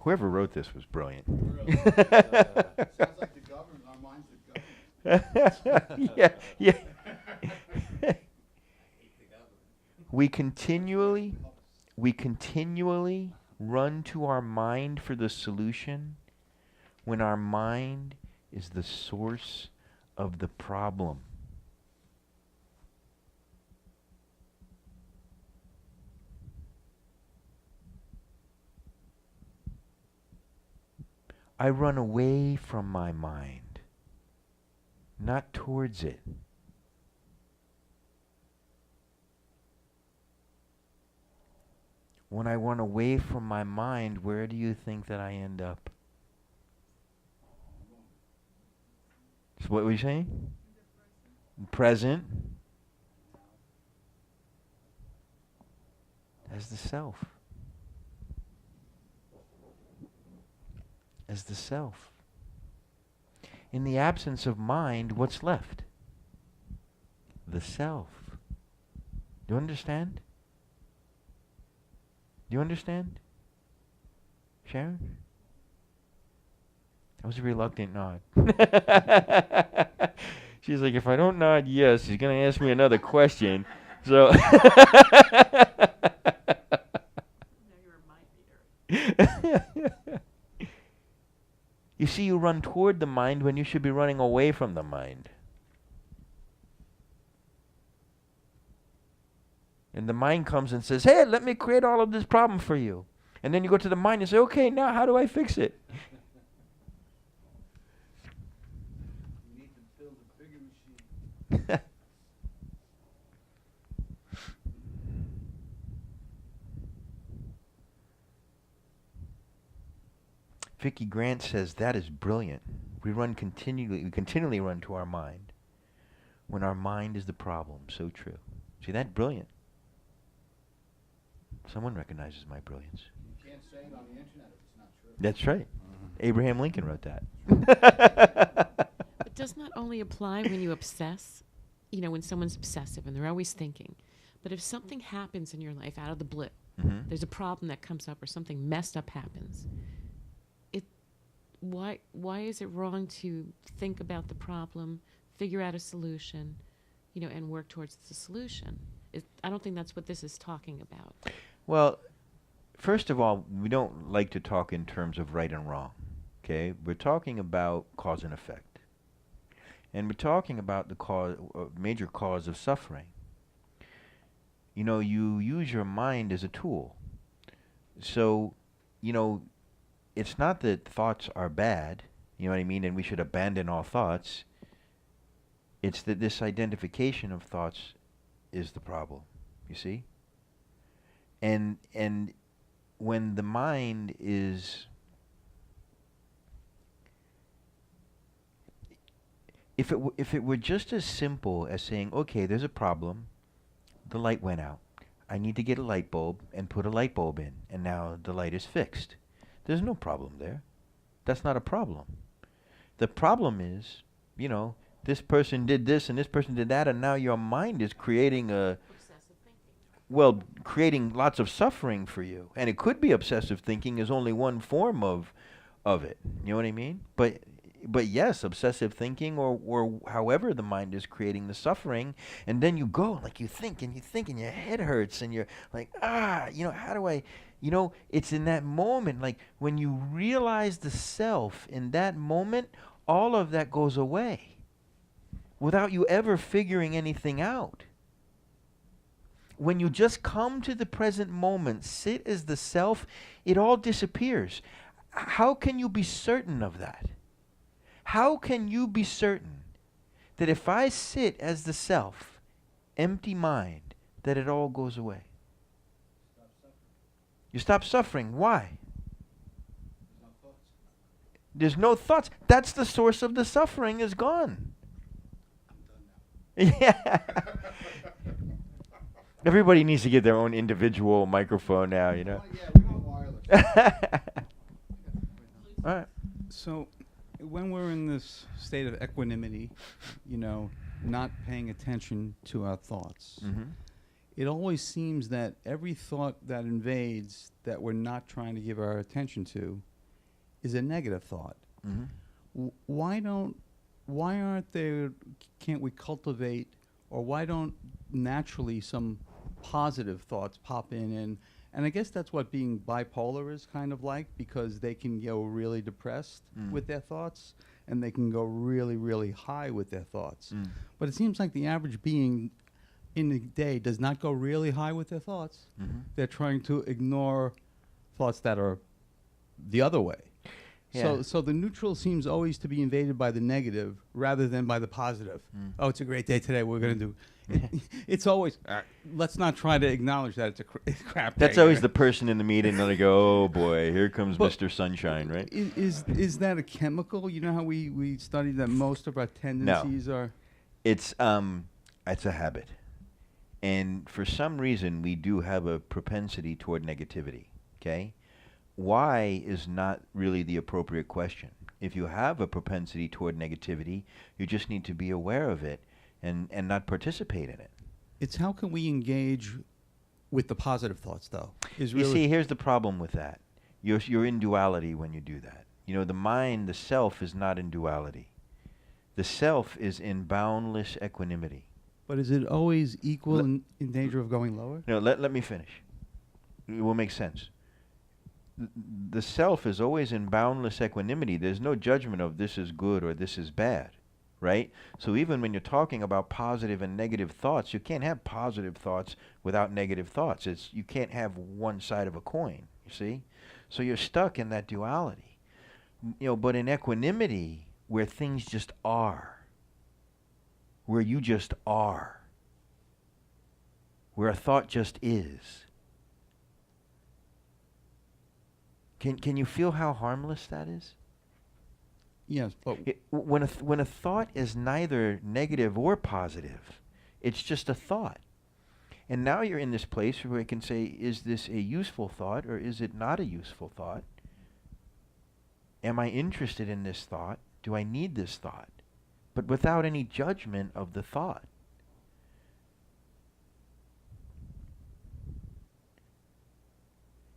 Whoever wrote this was brilliant. Sounds like the government. Our minds the government. Yeah. We continually run to our mind for the solution when our mind is the source of the problem. I run away from my mind, not towards it. When I run away from my mind, where do you think that I end up? So what were you saying? Present. As the self. As the self. In the absence of mind, what's left? The self. Do you understand? Do you understand? Sharon? That was a reluctant nod. She's like, if I don't nod yes, he's going to ask me another question. So you see, you run toward the mind when you should be running away from the mind. And the mind comes and says, hey, let me create all of this problem for you. And then you go to the mind and say, okay, now how do I fix it? You need to build a bigger machine. Vicki Grant says that is brilliant. We continually run to our mind when our mind is the problem. So true. See that? Brilliant. Someone recognizes my brilliance. You can't say it on the internet if it's not true. That's right. Abraham Lincoln wrote that. But doesn't that only apply when you obsess? You know, when someone's obsessive and they're always thinking. But if something happens in your life out of the blue, there's a problem that comes up or something messed up happens, why is it wrong to think about the problem, figure out a solution, and work towards the solution? I don't think that's what this is talking about. Well, first of all, we don't like to talk in terms of right and wrong. Okay? We're talking about cause and effect. And we're talking about the major cause of suffering. You use your mind as a tool. So, it's not that thoughts are bad, you know what I mean, and we should abandon all thoughts. It's that this identification of thoughts is the problem, you see? And when the mind is if it were just as simple as saying, okay, there's a problem, the light went out. I need to get a light bulb and put a light bulb in, and now the light is fixed. There's no problem there. That's not a problem. The problem is, you know, this person did this and this person did that, and now your mind is creating creating lots of suffering for you. And it could be obsessive thinking is only one form of it. You know what I mean? But yes, obsessive thinking or however the mind is creating the suffering, and then you go, like you think and your head hurts and you're like, you know, how do I, you know, it's in that moment, like when you realize the self in that moment, all of that goes away without you ever figuring anything out. When you just come to the present moment, sit as the self, it all disappears. How can you be certain of that? How can you be certain that if I sit as the self, empty mind, that it all goes away? You stop suffering. Why? There's no thoughts. That's the source of the suffering is gone. Yeah. Everybody needs to get their own individual microphone now, you know. Yeah, we got wireless. All right. So, when we're in this state of equanimity, you know, not paying attention to our thoughts, it always seems that every thought that invades that we're not trying to give our attention to is a negative thought. Why aren't there, can't we cultivate, or why don't naturally some positive thoughts pop in? And I guess that's what being bipolar is kind of like, because they can go really depressed with their thoughts, and they can go really, really high with their thoughts. But it seems like the average being in the day does not go really high with their thoughts. They're trying to ignore thoughts that are the other way. Yeah. So the neutral seems always to be invaded by the negative rather than by the positive. Oh, it's a great day today. We're going to do. It's always. Let's not try to acknowledge that it's a crap day. That's always the person in the meeting, and they go, "Oh boy, here comes But Mr. Sunshine," right? Is that a chemical? You know how we studied that most of our tendencies are. It's a habit, and for some reason we do have a propensity toward negativity. Okay. Why is not really the appropriate question. If you have a propensity toward negativity, you just need to be aware of it and not participate in it. It's how can we engage with the positive thoughts, though? You see, here's the problem with that. You're in duality when you do that. You know, the mind, the self, is not in duality. The self is in boundless equanimity. But is it always equal in danger of going lower? No, let me finish. It will make sense. The self is always in boundless equanimity. There's no judgment of this is good or this is bad, right? So even when you're talking about positive and negative thoughts, you can't have positive thoughts without negative thoughts. You can't have one side of a coin, you see? So you're stuck in that duality. You know, but in equanimity, where things just are, where you just are, where a thought just is, Can you feel how harmless that is? Yes, but When a thought is neither negative or positive, it's just a thought. And now you're in this place where I can say, is this a useful thought or is it not a useful thought? Am I interested in this thought? Do I need this thought? But without any judgment of the thought.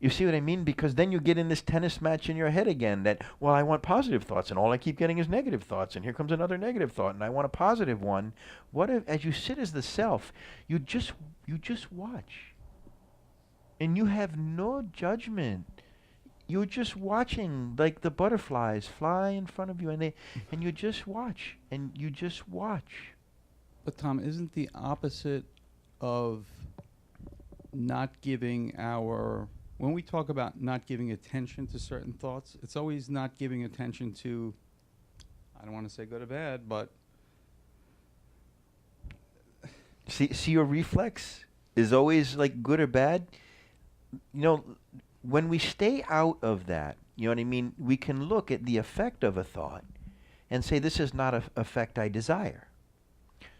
You see what I mean? Because then you get in this tennis match in your head again that, well, I want positive thoughts, and all I keep getting is negative thoughts, and here comes another negative thought, and I want a positive one. What if, as you sit as the self, you just watch, and you have no judgment. You're just watching, like the butterflies fly in front of you, and you just watch, and you just watch. But Tom, isn't the opposite of not giving when we talk about not giving attention to certain thoughts, it's always not giving attention to, I don't want to say good or bad, but See your reflex is always like good or bad. You know, when we stay out of that, you know what I mean, we can look at the effect of a thought and say this is not a effect I desire.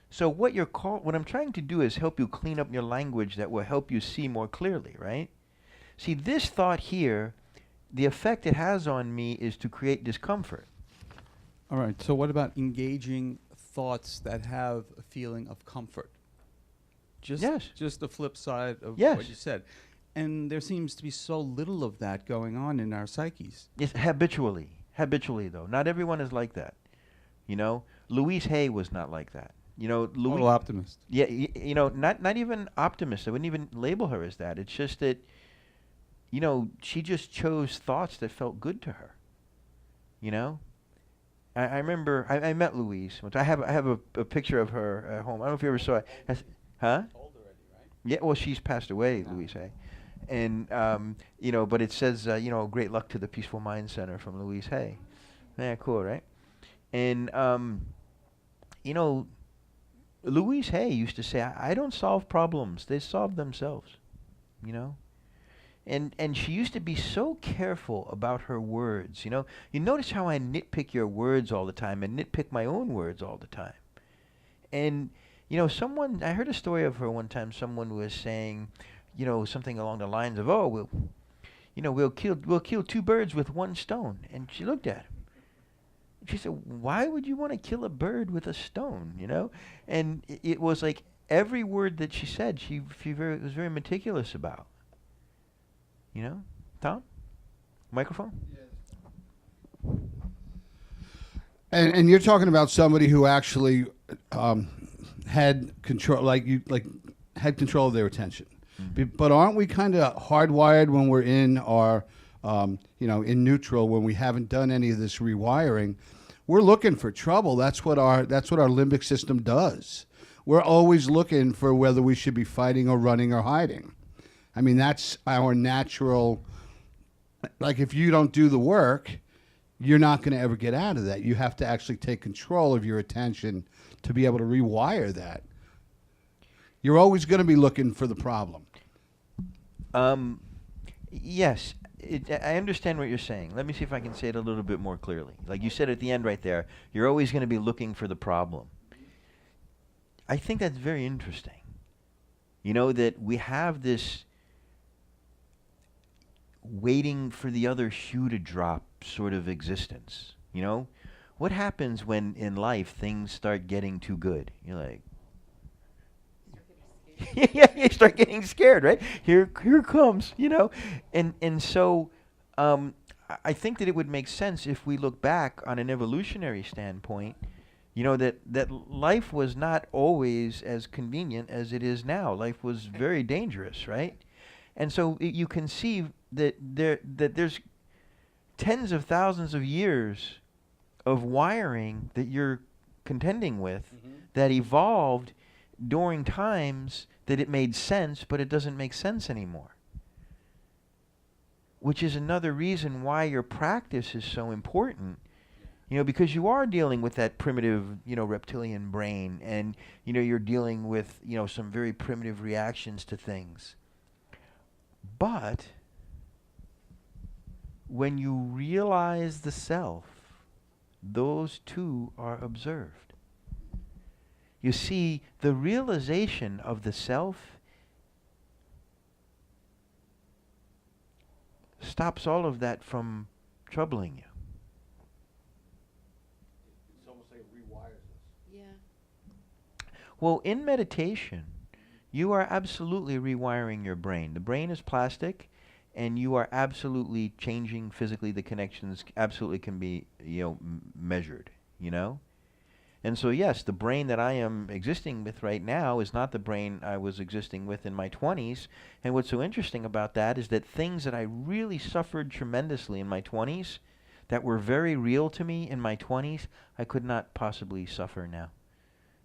So what what I'm trying to do is help you clean up your language that will help you see more clearly, right? See, this thought here, the effect it has on me is to create discomfort. All right. So what about engaging thoughts that have a feeling of comfort? Yes. Just the flip side of Yes. what you said. And there seems to be so little of that going on in our psyches. Yes, habitually. Habitually, though. Not everyone is like that. You know, Louise Hay was not like that. You know, Total optimist. Yeah, you know, not even optimist. I wouldn't even label her as that. It's just that, you know, she just chose thoughts that felt good to her. You know, I remember I met Louise. I have a picture of her at home. I don't know if you ever saw it. Huh? Old already, right? Yeah, well, she's passed away, Louise Hay. And, you know, but it says, you know, great luck to the Peaceful Minds Center from Louise Hay. Yeah, cool, right? And, you know, Louise Hay used to say, I don't solve problems. They solve themselves, you know? And she used to be so careful about her words, you know? You notice how I nitpick your words all the time and nitpick my own words all the time. And, you know, I heard a story of her one time. Someone was saying, you know, something along the lines of, "Oh, we'll kill two birds with one stone." And she looked at him. She said, "Why would you want to kill a bird with a stone?" You know, and it was like every word that she said, she was very meticulous about. You know, Tom, microphone. And you're talking about somebody who actually had control, had control of their attention. But aren't we kind of hardwired when we're in our, in neutral, when we haven't done any of this rewiring? We're looking for trouble. That's what our limbic system does. We're always looking for whether we should be fighting or running or hiding. I mean, that's our natural. Like, if you don't do the work, you're not going to ever get out of that. You have to actually take control of your attention to be able to rewire that. You're always going to be looking for the problem. Yes, I understand what you're saying. Let me see if I can say it a little bit more clearly. Like you said at the end right there, you're always going to be looking for the problem. I think that's very interesting. You know, that we have this waiting for the other shoe to drop sort of existence. You know, what happens when in life things start getting too good? You're like, yeah, you start getting scared, right? Here it comes, you know, and so I think that it would make sense if we look back on an evolutionary standpoint, you know, that life was not always as convenient as it is now. Life was very dangerous, right? And so you can see that there's tens of thousands of years of wiring that you're contending with that evolved during times that it made sense, but it doesn't make sense anymore. Which is another reason why your practice is so important. You know, because you are dealing with that primitive, you know, reptilian brain, and, you know, you're dealing with, you know, some very primitive reactions to things. But when you realize the self, those two are observed. You see, the realization of the self stops all of that from troubling you. It's almost like it rewires us. Yeah. Well, in meditation, you are absolutely rewiring your brain. The brain is plastic, and you are absolutely changing physically. The connections absolutely can be, you know, measured, you know? And so, yes, the brain that I am existing with right now is not the brain I was existing with in my 20s. And what's so interesting about that is that things that I really suffered tremendously in my 20s, that were very real to me in my 20s, I could not possibly suffer now,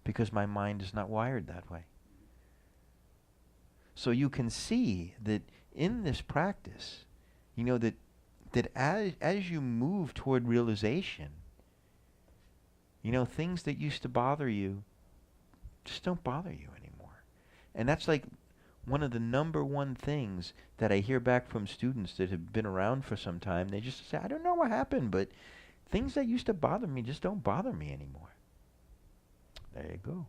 because my mind is not wired that way. So you can see that in this practice, you know, that as you move toward realization, you know, things that used to bother you just don't bother you anymore. And that's like one of the number one things that I hear back from students that have been around for some time. They just say, I don't know what happened, but things that used to bother me just don't bother me anymore. There you go.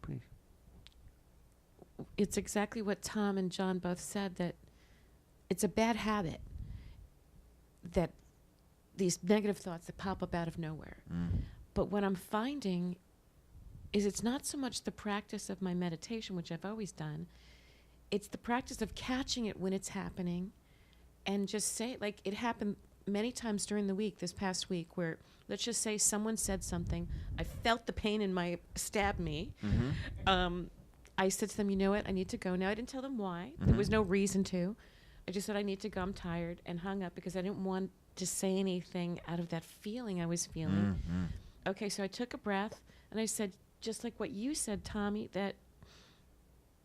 Please. It's exactly what Tom and John both said, that it's a bad habit, that these negative thoughts that pop up out of nowhere. But what I'm finding is it's not so much the practice of my meditation, which I've always done. It's the practice of catching it when it's happening and just say, like, it happened many times during the week, this past week, where let's just say someone said something. I felt the pain in my, stabbed me. I said to them, you know what, I need to go now. I didn't tell them why. There was no reason to. I just said, I need to go, I'm tired, and hung up because I didn't want to say anything out of that feeling I was feeling. Okay, so I took a breath, and I said, just like what you said, Tommy, that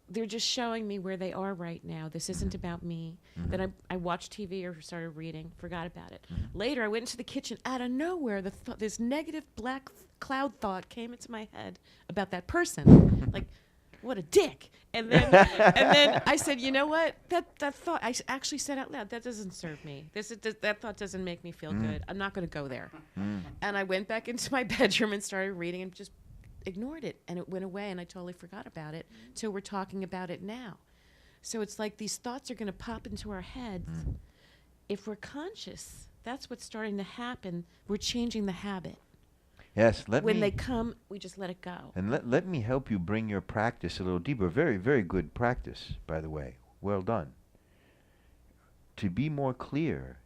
they're just showing me where they are right now. This isn't about me. Then I watched TV or started reading, forgot about it. Later, I went into the kitchen. Out of nowhere, this negative black cloud thought came into my head about that person. Like, what a dick. And then I said, you know what? That thought, I actually said out loud, that doesn't serve me. That thought doesn't make me feel good. I'm not going to go there. And I went back into my bedroom and started reading and just ignored it. And it went away, and I totally forgot about it till we're talking about it now. So it's like these thoughts are going to pop into our heads. If we're conscious, that's what's starting to happen. We're changing the habit. Yes, When they come, we just let it go. And let me help you bring your practice a little deeper. Very, very good practice, by the way. Well done. To be more clear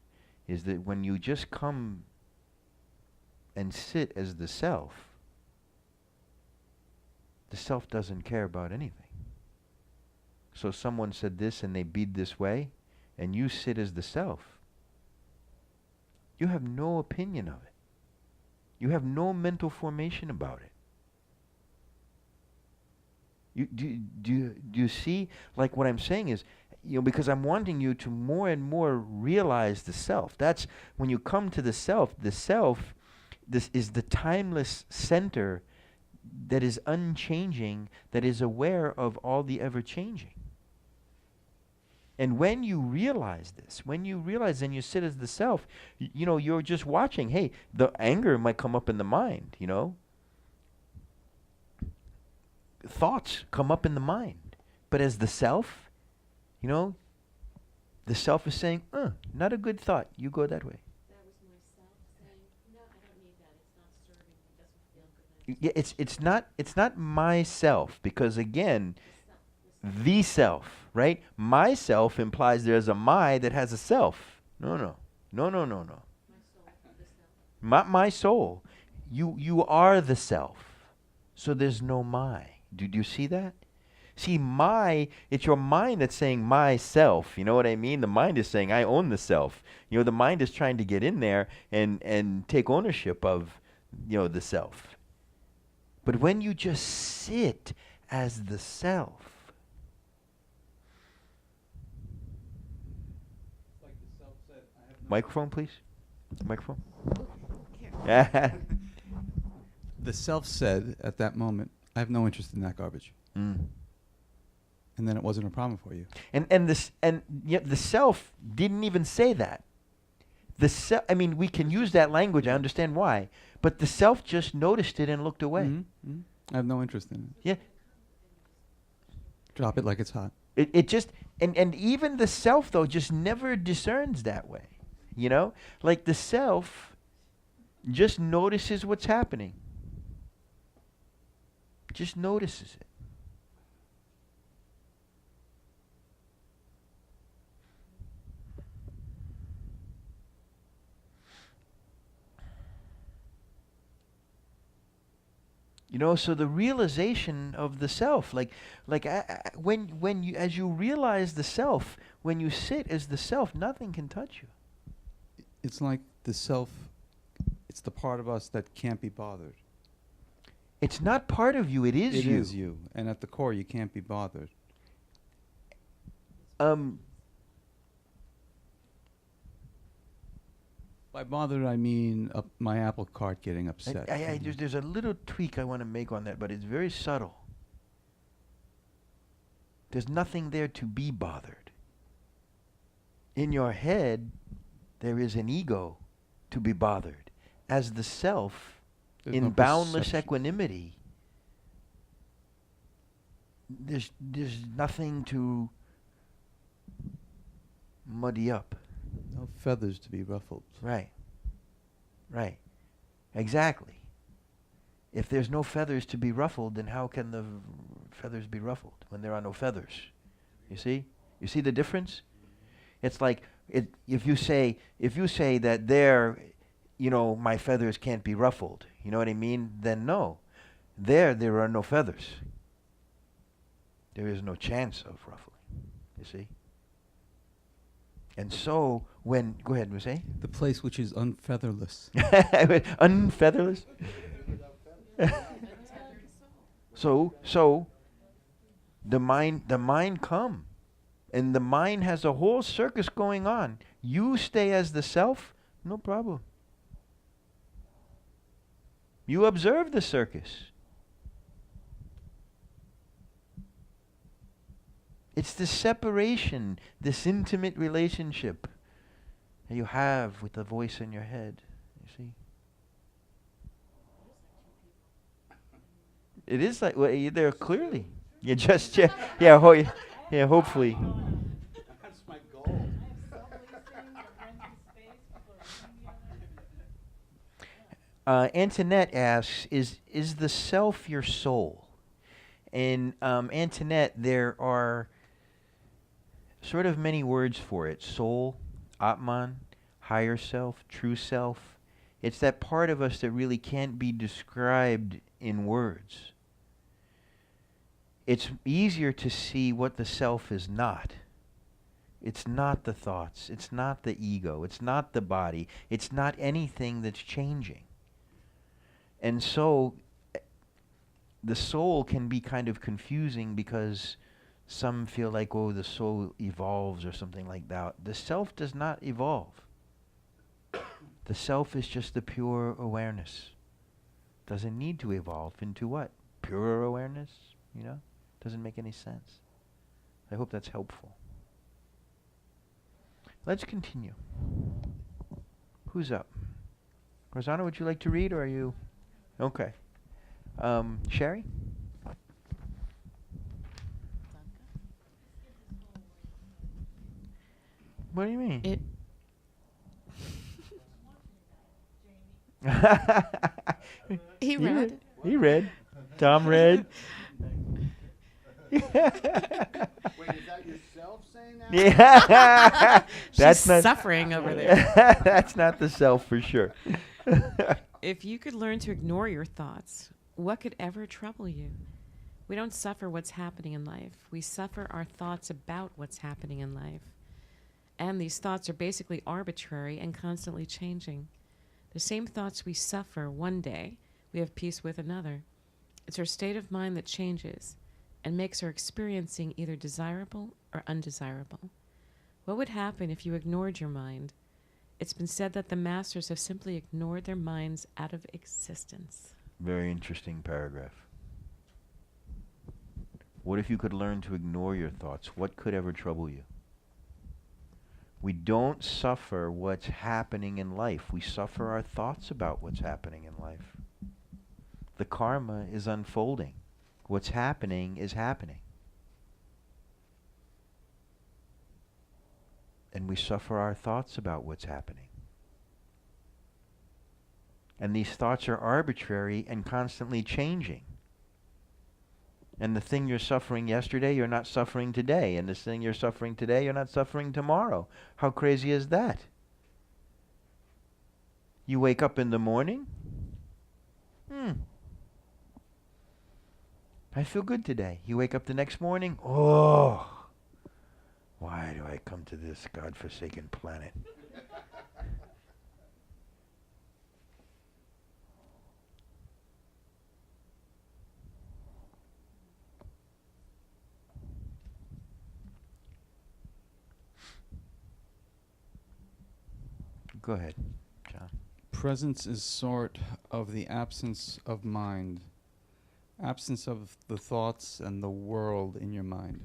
is that when you just come and sit as the self doesn't care about anything. So someone said this and they beat this way, and you sit as the self. You have no opinion of it. You have no mental formation about it. Do you see? Like, what I'm saying is, because I'm wanting you to more and more realize the self. That's when you come to the self, this is the timeless center that is unchanging, that is aware of all the ever-changing. And when you realize this, and you sit as the self, you're just watching. Hey, the anger might come up in the mind, Thoughts come up in the mind. But as the self, the self is saying, not a good thought. You go that way. That was myself saying, no, I don't need that. It's not serving. It doesn't feel good. Yeah, it's not myself, because again, the self, right? Myself implies there's a my that has a self. No. My soul, the self. Not my soul. You are the self. So there's no my. Do you see that? See, it's your mind that's saying myself. You know what I mean? The mind is saying I own the self. The mind is trying to get in there and take ownership of, the self. But when you just sit as the self, microphone, please. Microphone. Here. The self said at that moment, I have no interest in that garbage. And then it wasn't a problem for you. And the self didn't even say that. We can use that language. I understand why, but the self just noticed it and looked away. I have no interest in it. Yeah. Drop it like it's hot. It just and even the self though just never discerns that way. Like the self just notices what's happening. Just notices it. So the realization of the self, when you, as you realize the self, when you sit as the self, nothing can touch you. It's like the self, it's the part of us that can't be bothered. It's not part of you, it is you. It is you. And at the core, you can't be bothered. By bothered, I mean my apple cart getting upset. There's a little tweak I want to make on that, but it's very subtle. There's nothing there to be bothered. In your head, there is an ego to be bothered. As the self, There's in no boundless perception. equanimity, there's nothing to muddy up. No feathers to be ruffled. Right. Right. Exactly. If there's no feathers to be ruffled, then how can the feathers be ruffled when there are no feathers? You see? You see the difference? It's like if you say that there, my feathers can't be ruffled. You know what I mean? Then no. There are no feathers. There is no chance of ruffling. You see? And so go ahead and say. The place which is unfeatherless. Unfeatherless? So the mind come. And the mind has a whole circus going on. You stay as the self, no problem. You observe the circus. It's the separation, this intimate relationship that you have with the voice in your head. You see? It is like, well, you're there clearly. You just, hopefully. That's my goal. Antoinette asks, is the self your soul? And Antoinette, there are sort of many words for it. Soul, Atman, higher self, true self. It's that part of us that really can't be described in words. It's easier to see what the self is not. It's not the thoughts. It's not the ego. It's not the body. It's not anything that's changing. And so the soul can be kind of confusing because some feel like, oh, the soul evolves or something like that. The self does not evolve. The self is just the pure awareness. Doesn't need to evolve into what? Pure awareness? Doesn't make any sense. I hope that's helpful. Let's continue. Who's up? Rosanna, would you like to read, or are you? Okay. Sherry? What do you mean? He read. He read. Tom read. Wait, is that yourself saying that? Yeah. She's suffering over there. That's not the self for sure. If you could learn to ignore your thoughts, what could ever trouble you? We don't suffer what's happening in life. We suffer our thoughts about what's happening in life. And these thoughts are basically arbitrary and constantly changing. The same thoughts we suffer one day, we have peace with another. It's our state of mind that changes and makes our experiencing either desirable or undesirable. What would happen if you ignored your mind? It's been said that the masters have simply ignored their minds out of existence. Very interesting paragraph. What if you could learn to ignore your thoughts? What could ever trouble you? We don't suffer what's happening in life. We suffer our thoughts about what's happening in life. The karma is unfolding. What's happening is happening. And we suffer our thoughts about what's happening. And these thoughts are arbitrary and constantly changing. And the thing you're suffering yesterday, you're not suffering today. And this thing you're suffering today, you're not suffering tomorrow. How crazy is that? You wake up in the morning. I feel good today. You wake up the next morning. Oh, why do I come to this godforsaken planet? Go ahead, John. Presence is sort of the absence of mind, absence of the thoughts and the world in your mind.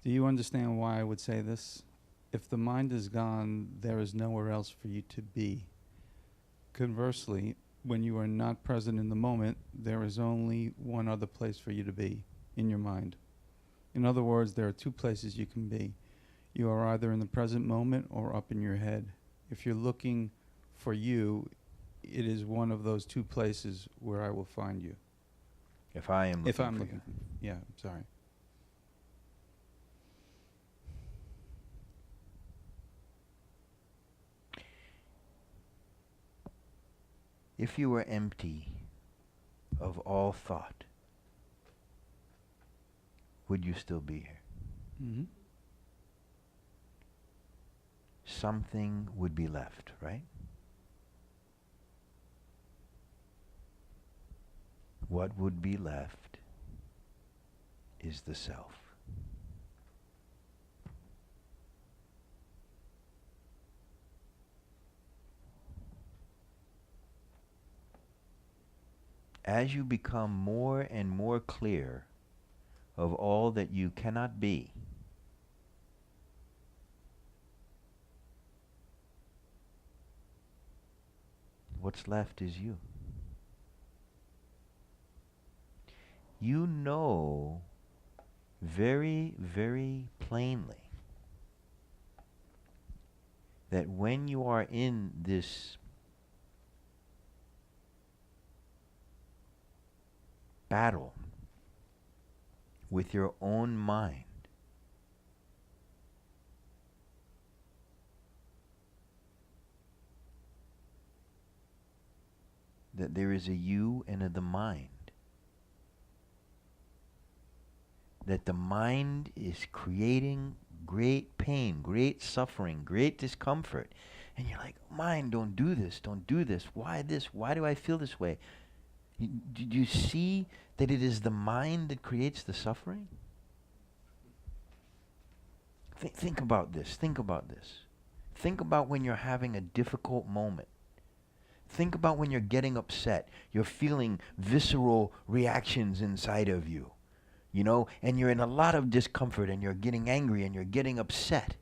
Do you understand why I would say this? If the mind is gone, there is nowhere else for you to be. Conversely, when you are not present in the moment, there is only one other place for you to be, in your mind. In other words, there are two places you can be. You are either in the present moment or up in your head. If you're looking for you, it is one of those two places where I will find you. If I am looking If I'm for looking, yeah, sorry. If you were empty of all thought, would you still be here? Mm-hmm. Something would be left, right? What would be left is the self. As you become more and more clear of all that you cannot be, what's left is you. You know very, very plainly that when you are in this battle with your own mind, that there is a you and a the mind. That the mind is creating great pain, great suffering, great discomfort. And you're like, mind, don't do this, don't do this. Why this? Why do I feel this way? Did you see that it is the mind that creates the suffering? Think about this, think about this. Think about when you're having a difficult moment. Think about when you're getting upset. You're feeling visceral reactions inside of you. You know, and you're in a lot of discomfort and you're getting angry and you're getting upset.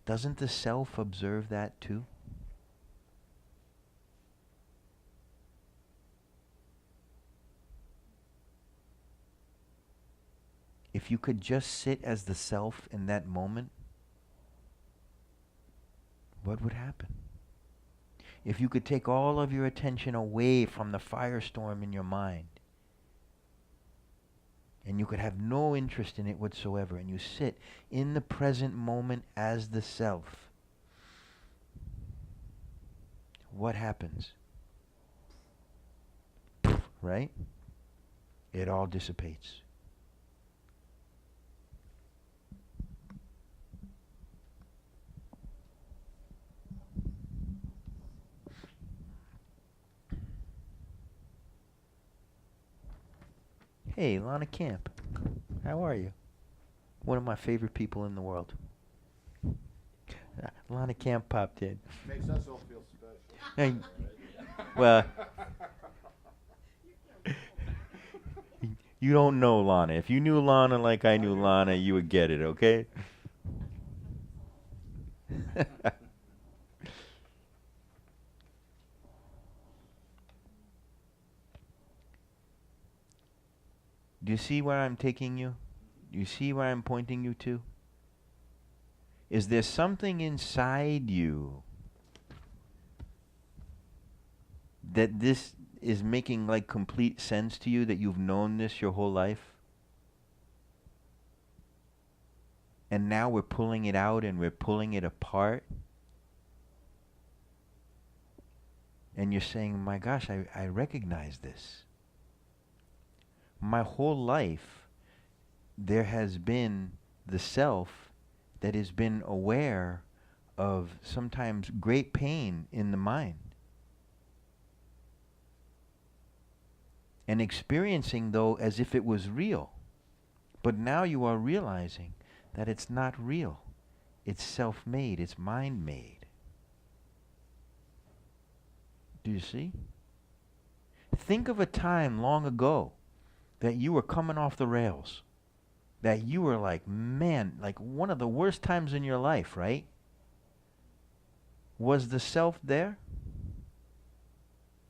Doesn't the self observe that too? If you could just sit as the self in that moment, what would happen? If you could take all of your attention away from the firestorm in your mind, and you could have no interest in it whatsoever, and you sit in the present moment as the self, what happens? Right? It all dissipates. Hey, Lana Camp. How are you? One of my favorite people in the world. Lana Camp popped in. Makes us all feel special. Hey, well, you don't know Lana. If you knew Lana like I knew Lana, you would get it, okay? Do you see where I'm taking you? Do you see where I'm pointing you to? Is there something inside you that this is making like complete sense to you, that you've known this your whole life? And now we're pulling it out and we're pulling it apart? And you're saying, my gosh, I recognize this. My whole life, there has been the self that has been aware of sometimes great pain in the mind. And experiencing, though, as if it was real. But now you are realizing that it's not real. It's self-made. It's mind-made. Do you see? Think of a time long ago that you were coming off the rails. that you were like, man, like one of the worst times in your life, right? Was the self there?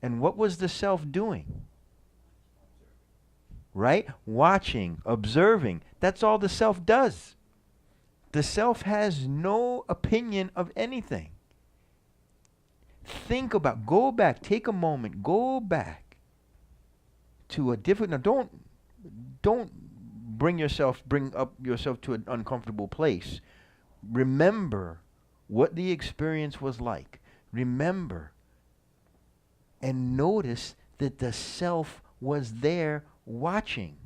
And what was the self doing? Right? Watching, observing. That's all the self does. The self has no opinion of anything. Think about, go back, take a moment, go back to a different, now don't bring up yourself to an uncomfortable place. Remember what the experience was like. Remember and notice that the self was there watching.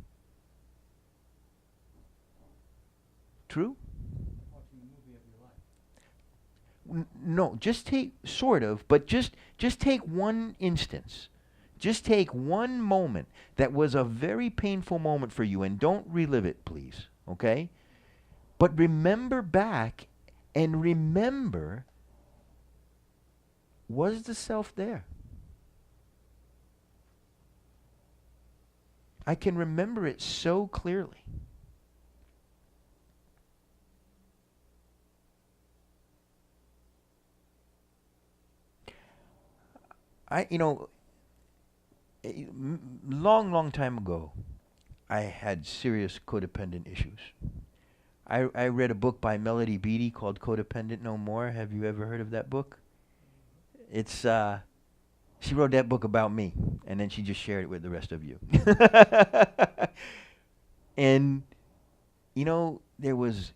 True? No, just take, sort of, but just take one instance. Just take one moment that was a very painful moment for you, and don't relive it, please, okay? But remember back and remember, was the self there? I can remember it so clearly. Long time ago, I had serious codependent issues. I read a book by Melody Beattie called Codependent No More. Have you ever heard of that book? It's, she wrote that book about me, and then she just shared it with the rest of you. And, there was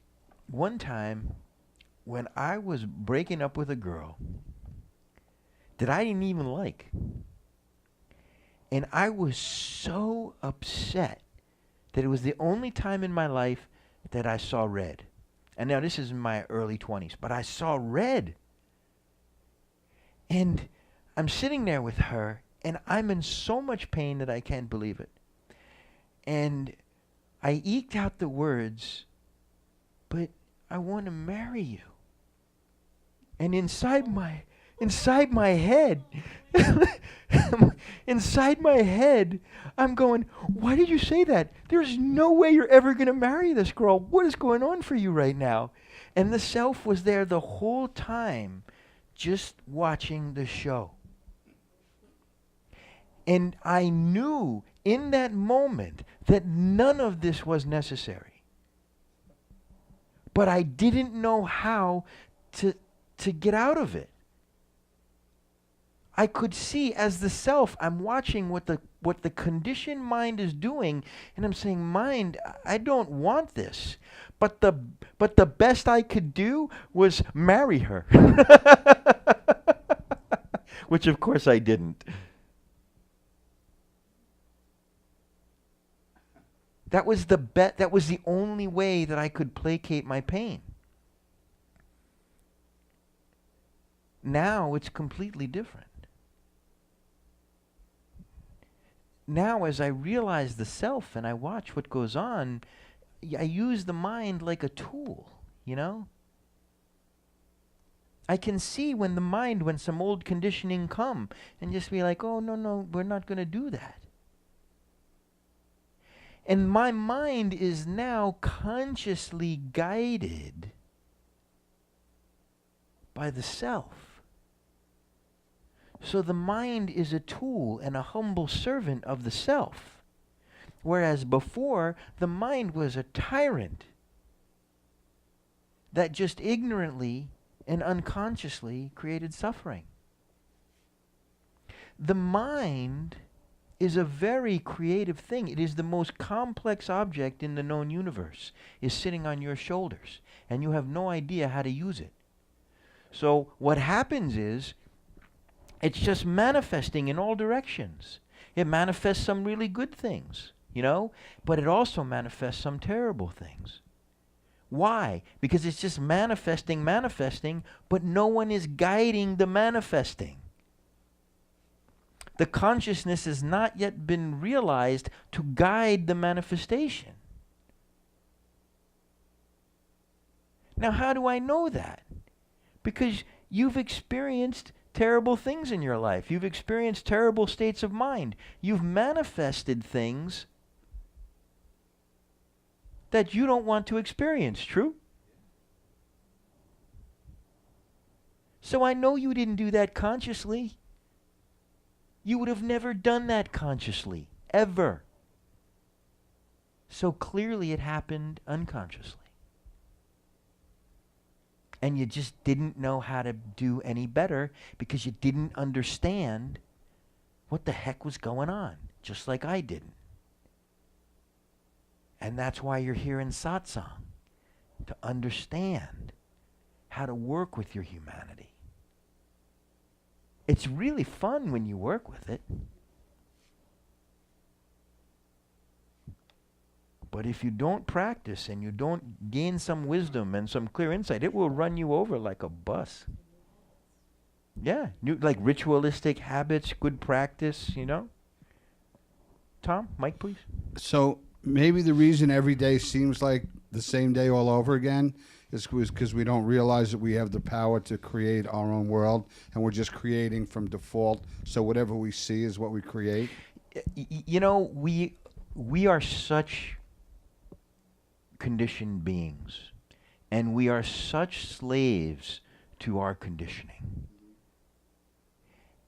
one time when I was breaking up with a girl that I didn't even like. And I was so upset that it was the only time in my life that I saw red. And now this is in my early 20s, but I saw red. And I'm sitting there with her, and I'm in so much pain that I can't believe it. And I eked out the words, but I want to marry you. And inside my head, inside my head, I'm going, why did you say that? There's no way you're ever going to marry this girl. What is going on for you right now? And the self was there the whole time, just watching the show. And I knew in that moment that none of this was necessary. But I didn't know how to get out of it. I could see as the self, I'm watching what the conditioned mind is doing, and I'm saying, mind, I don't want this. But the best I could do was marry her. Which of course I didn't. That was the only way that I could placate my pain. Now it's completely different. Now as I realize the self and I watch what goes on, I use the mind like a tool, I can see when some old conditioning come and just be like, oh, no, we're not going to do that. And my mind is now consciously guided by the self. So the mind is a tool and a humble servant of the self. Whereas before, the mind was a tyrant that just ignorantly and unconsciously created suffering. The mind is a very creative thing. It is the most complex object in the known universe, is sitting on your shoulders, and you have no idea how to use it. So what happens is, it's just manifesting in all directions. It manifests some really good things, but it also manifests some terrible things. Why? Because it's just manifesting, but no one is guiding the manifesting. The consciousness has not yet been realized to guide the manifestation. Now, how do I know that? Because you've experienced terrible things in your life. You've experienced terrible states of mind. You've manifested things that you don't want to experience, true? So I know you didn't do that consciously. You would have never done that consciously, ever. So clearly it happened unconsciously. And you just didn't know how to do any better because you didn't understand what the heck was going on, just like I didn't. And that's why you're here in Satsang, to understand how to work with your humanity. It's really fun when you work with it. But if you don't practice and you don't gain some wisdom and some clear insight, it will run you over like a bus. Yeah, like ritualistic habits, good practice, you know? Tom, Mike, please. So maybe the reason every day seems like the same day all over again is because we don't realize that we have the power to create our own world, and we're just creating from default. So whatever we see is what we create. You know, we are such conditioned beings, and we are such slaves to our conditioning.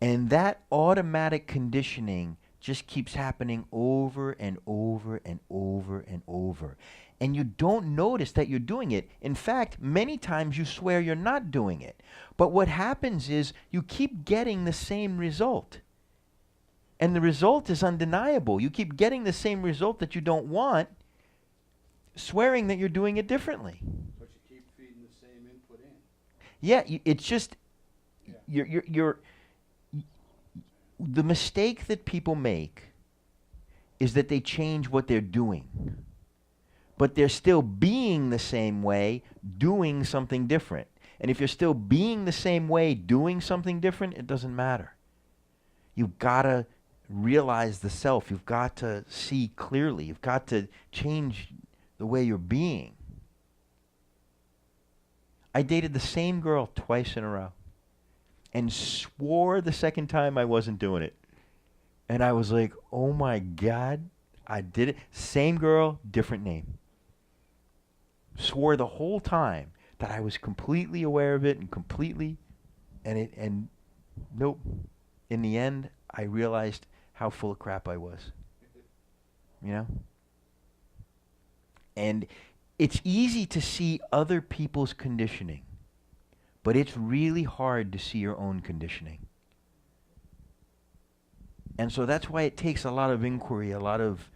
And that automatic conditioning just keeps happening over and over and over and over. And you don't notice that you're doing it. In fact, many times you swear you're not doing it. But what happens is you keep getting the same result. And the result is undeniable. You keep getting the same result that you don't want, swearing that you're doing it differently. But you keep feeding the same input in. Yeah, it's just, you're the mistake that people make is that they change what they're doing. But they're still being the same way, doing something different. And if you're still being the same way, doing something different, it doesn't matter. You've got to realize the self. You've got to see clearly. You've got to change the way you're being. I dated the same girl twice in a row and swore the second time I wasn't doing it. And I was like, oh my God, I did it. Same girl, different name. Swore the whole time that I was completely aware of it and nope. In the end, I realized how full of crap I was. You know? And it's easy to see other people's conditioning, but it's really hard to see your own conditioning. And so that's why it takes a lot of inquiry, a lot of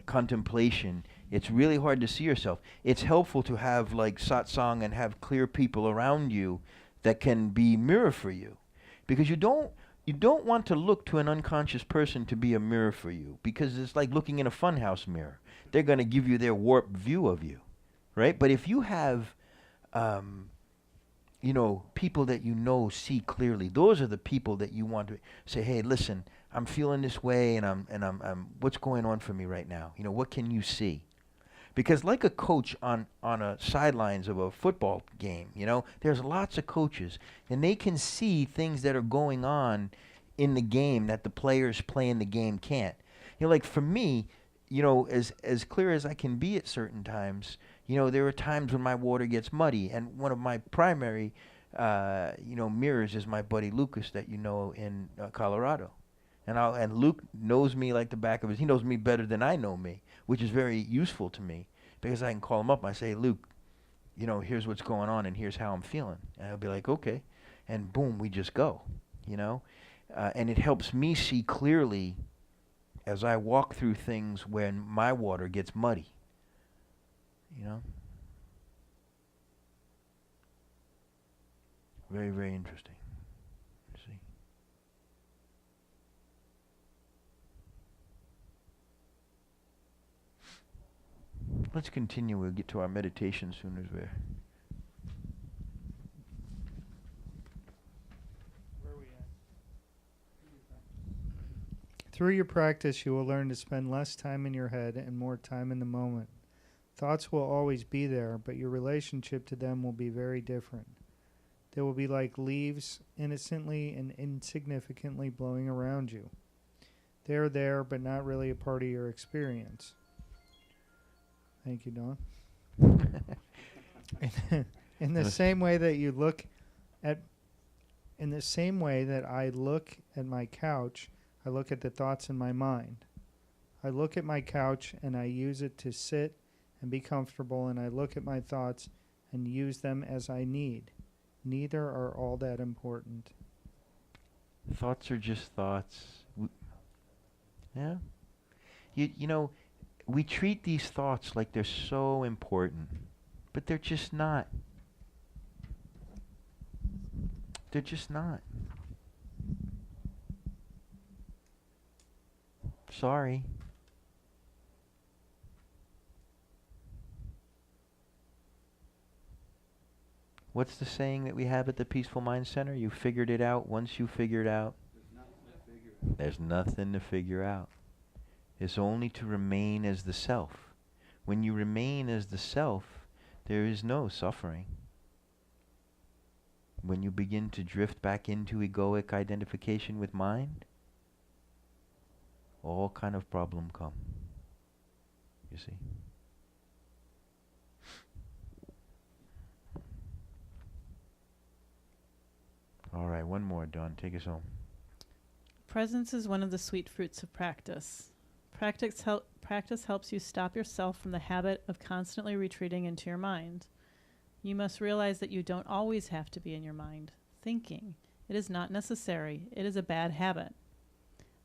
contemplation. It's really hard to see yourself. It's helpful to have like satsang and have clear people around you that can be mirror for you. Because you don't want to look to an unconscious person to be a mirror for you, because it's like looking in a funhouse mirror. They're going to give you their warped view of you, right? But if you have people that you know see clearly, those are the people that you want to say, hey, listen, I'm feeling this way, and I'm what's going on for me right now? You know, what can you see? Because like a coach on a sidelines of a football game, you know, there's lots of coaches, and they can see things that are going on in the game that the players playing the game can't. You know, like for me, you know, as clear as I can be at certain times, you know, there are times when my water gets muddy, and one of my primary, mirrors is my buddy Lucas that you know in Colorado. And Luke knows me like the back of his. He knows me better than I know me, which is very useful to me because I can call him up and I say, Luke, you know, here's what's going on and here's how I'm feeling. And he'll be like, okay. And boom, we just go, you know. And it helps me see clearly as I walk through things when my water gets muddy, you know. Very, very interesting. See. Let's continue. We'll get to our meditation soon as we're... Where are we at? Through your practice, you will learn to spend less time in your head and more time in the moment. Thoughts will always be there, but your relationship to them will be very different. They will be like leaves, innocently and insignificantly blowing around you. They are there, but not really a part of your experience. Thank you, Don. In the same way that you look at, in the same way that I look at my couch, I look at the thoughts in my mind. I look at my couch and I use it to sit and be comfortable, and I look at my thoughts and use them as I need. Neither are all that important. Thoughts are just thoughts. Yeah? You know, we treat these thoughts like they're so important, but they're just not. They're just not. Sorry. What's the saying that we have at the Peaceful Mind Center? You figured it out once you figured out. There's nothing to figure out. It's only to remain as the self. When you remain as the self, there is no suffering. When you begin to drift back into egoic identification with mind, all kind of problem come. You see? All right, one more, Dawn. Take us home. Presence is one of the sweet fruits of practice. Practice helps you stop yourself from the habit of constantly retreating into your mind. You must realize that you don't always have to be in your mind, thinking. It is not necessary. It is a bad habit.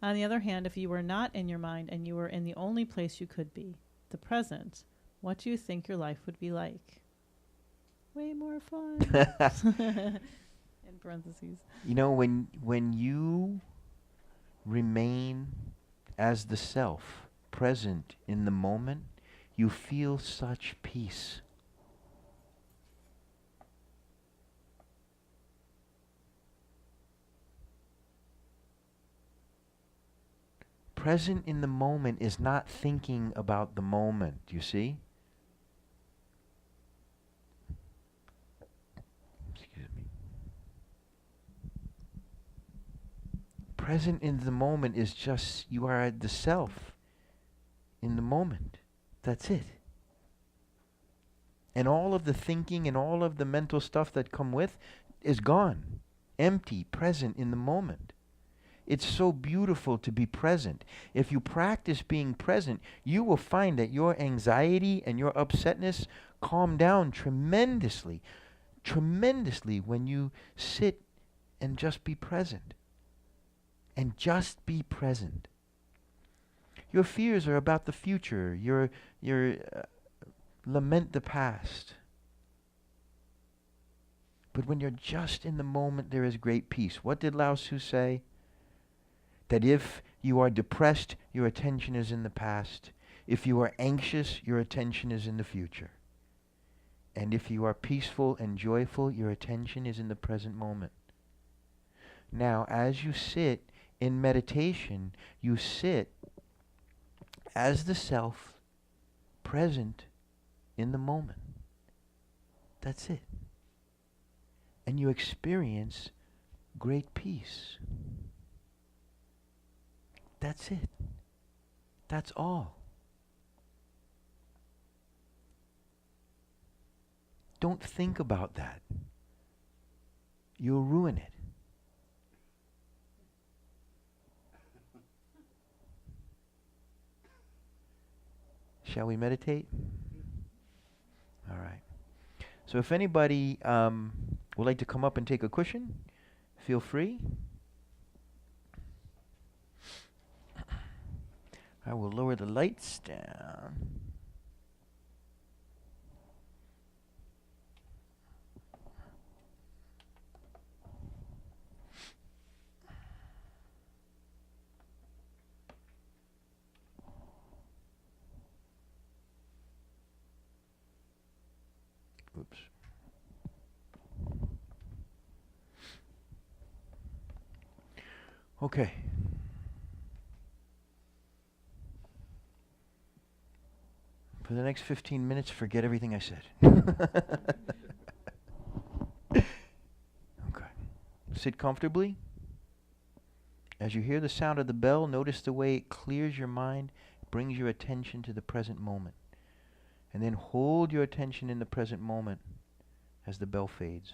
On the other hand, if you were not in your mind and you were in the only place you could be, the present, what do you think your life would be like? Way more fun. In parentheses. You know, when you remain as the self, present in the moment, you feel such peace. Present in the moment is not thinking about the moment, you see? Excuse me. Present in the moment is just, you are the self in the moment. That's it. And all of the thinking and all of the mental stuff that come with is gone. Empty, present in the moment. It's so beautiful to be present. If you practice being present, you will find that your anxiety and your upsetness calm down tremendously, tremendously when you sit and just be present. And just be present. Your fears are about the future. Your lament the past. But when you're just in the moment, there is great peace. What did Lao Tzu say? That if you are depressed, your attention is in the past. If you are anxious, your attention is in the future. And if you are peaceful and joyful, your attention is in the present moment. Now, as you sit in meditation, you sit as the self, present in the moment. That's it. And you experience great peace. That's it. That's all. Don't think about that. You'll ruin it. Shall we meditate? All right. So if anybody would like to come up and take a cushion, feel free. I will lower the lights down. Oops. Okay. For the next 15 minutes, forget everything I said. Okay. Sit comfortably. As you hear the sound of the bell, notice the way it clears your mind, brings your attention to the present moment. And then hold your attention in the present moment as the bell fades.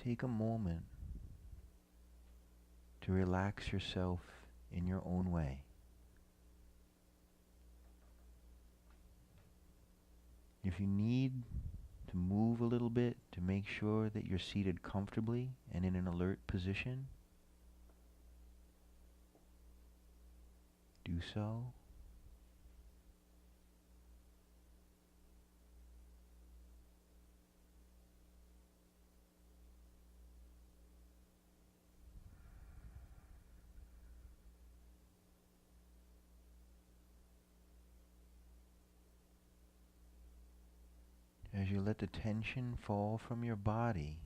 Take a moment to relax yourself in your own way. If you need to move a little bit to make sure that you're seated comfortably and in an alert position, do so. As you let the tension fall from your body,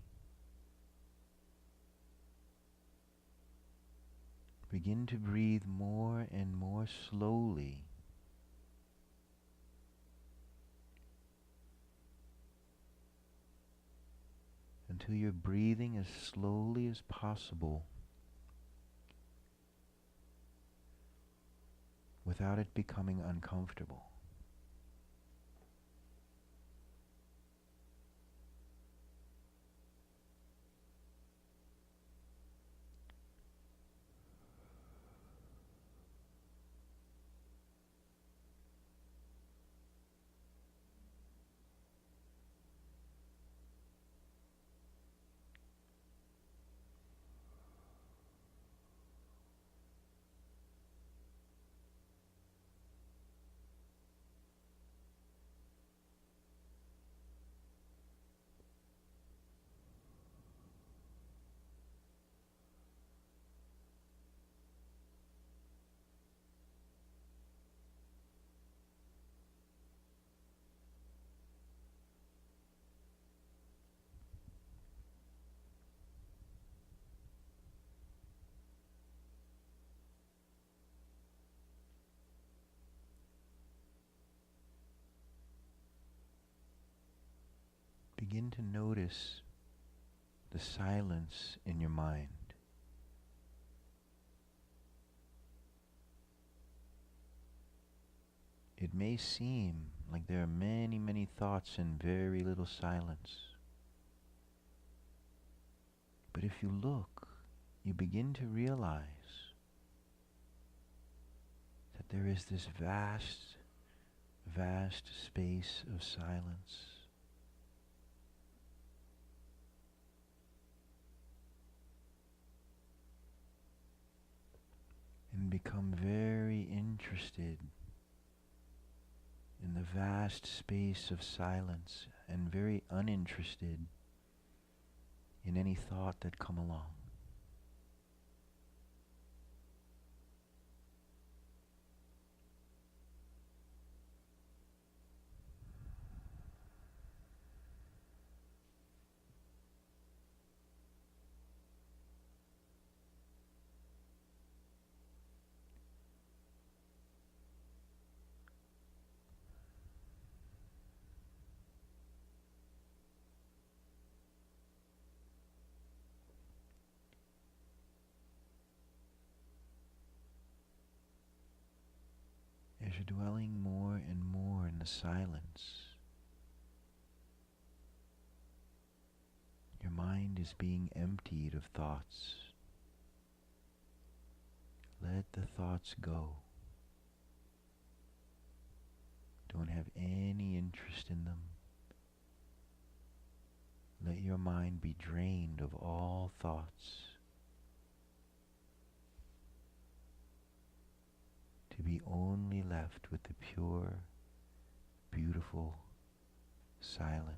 begin to breathe more and more slowly. Until you're breathing as slowly as possible without it becoming uncomfortable. Begin to notice the silence in your mind. It may seem like there are many, many thoughts and very little silence. But if you look, you begin to realize that there is this vast, vast space of silence. And become very interested in the vast space of silence and very uninterested in any thought that come along. As you're dwelling more and more in the silence, your mind is being emptied of thoughts. Let the thoughts go. Don't have any interest in them. Let your mind be drained of all thoughts, to be only left with the pure, beautiful silence.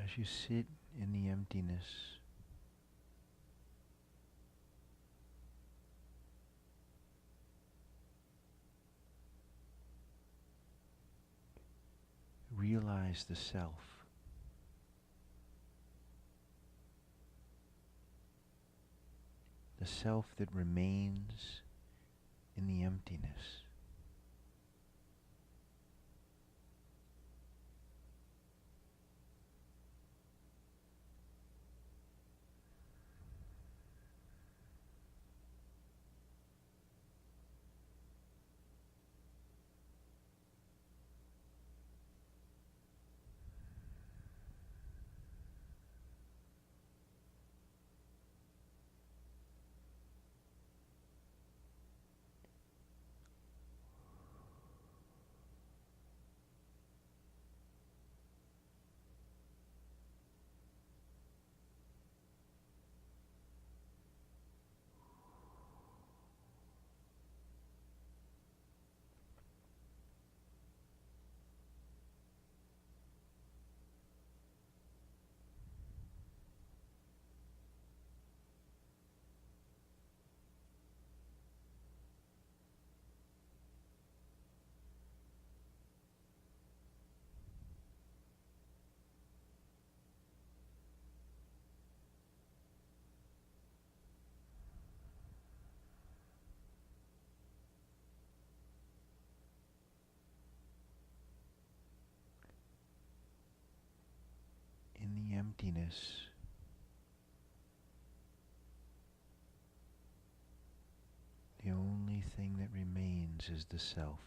As you sit in the emptiness, realize the self. The self that remains in the emptiness. In the emptiness, the only thing that remains is the self.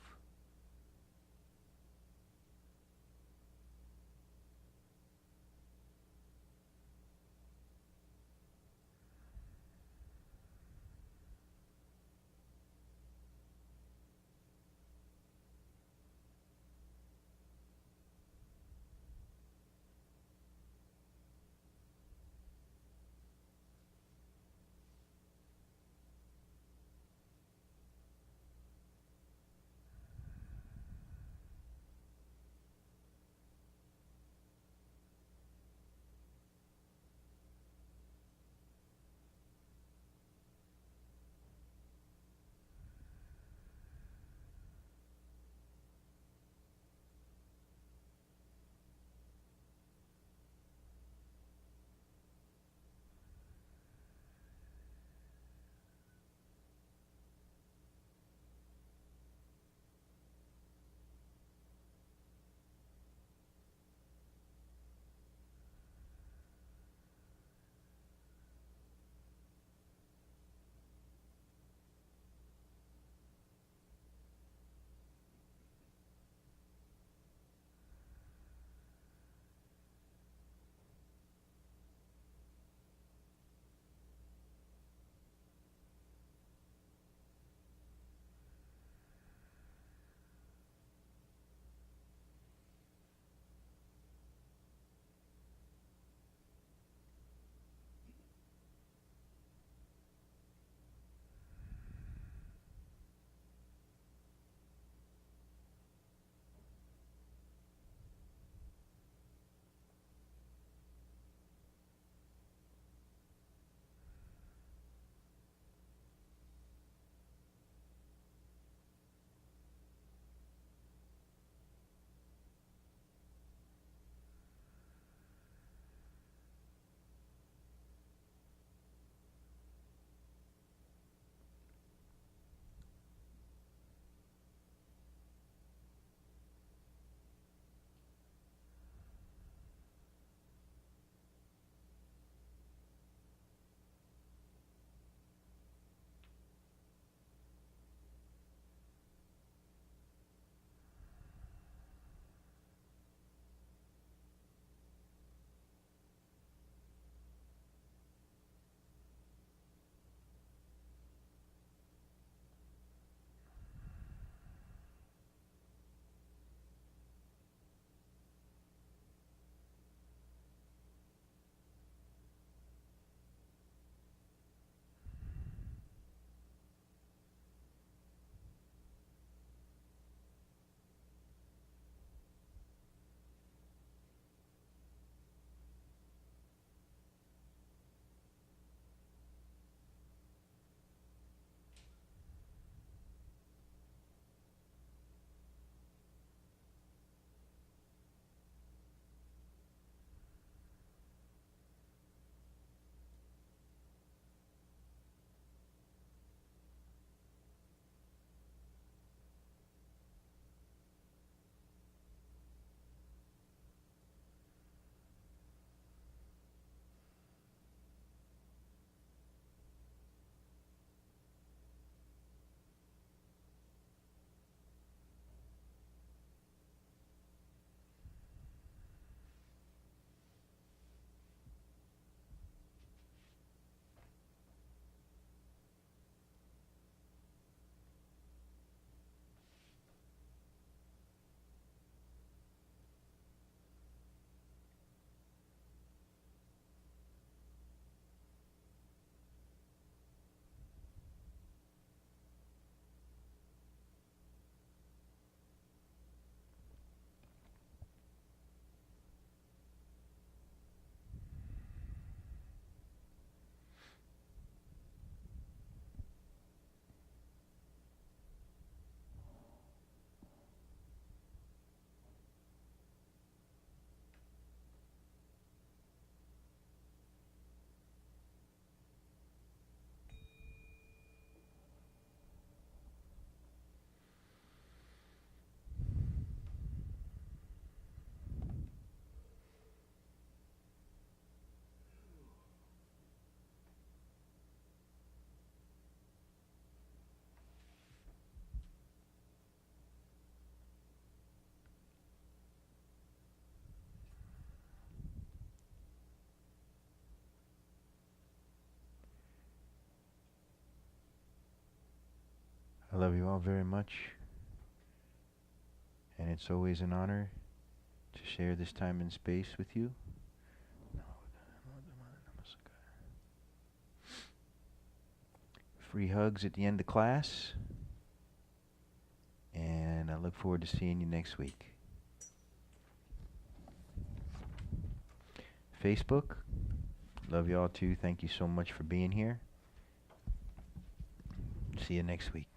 I love you all very much. And it's always an honor to share this time and space with you. Free hugs at the end of class. And I look forward to seeing you next week. Facebook, love you all too. Thank you so much for being here. See you next week.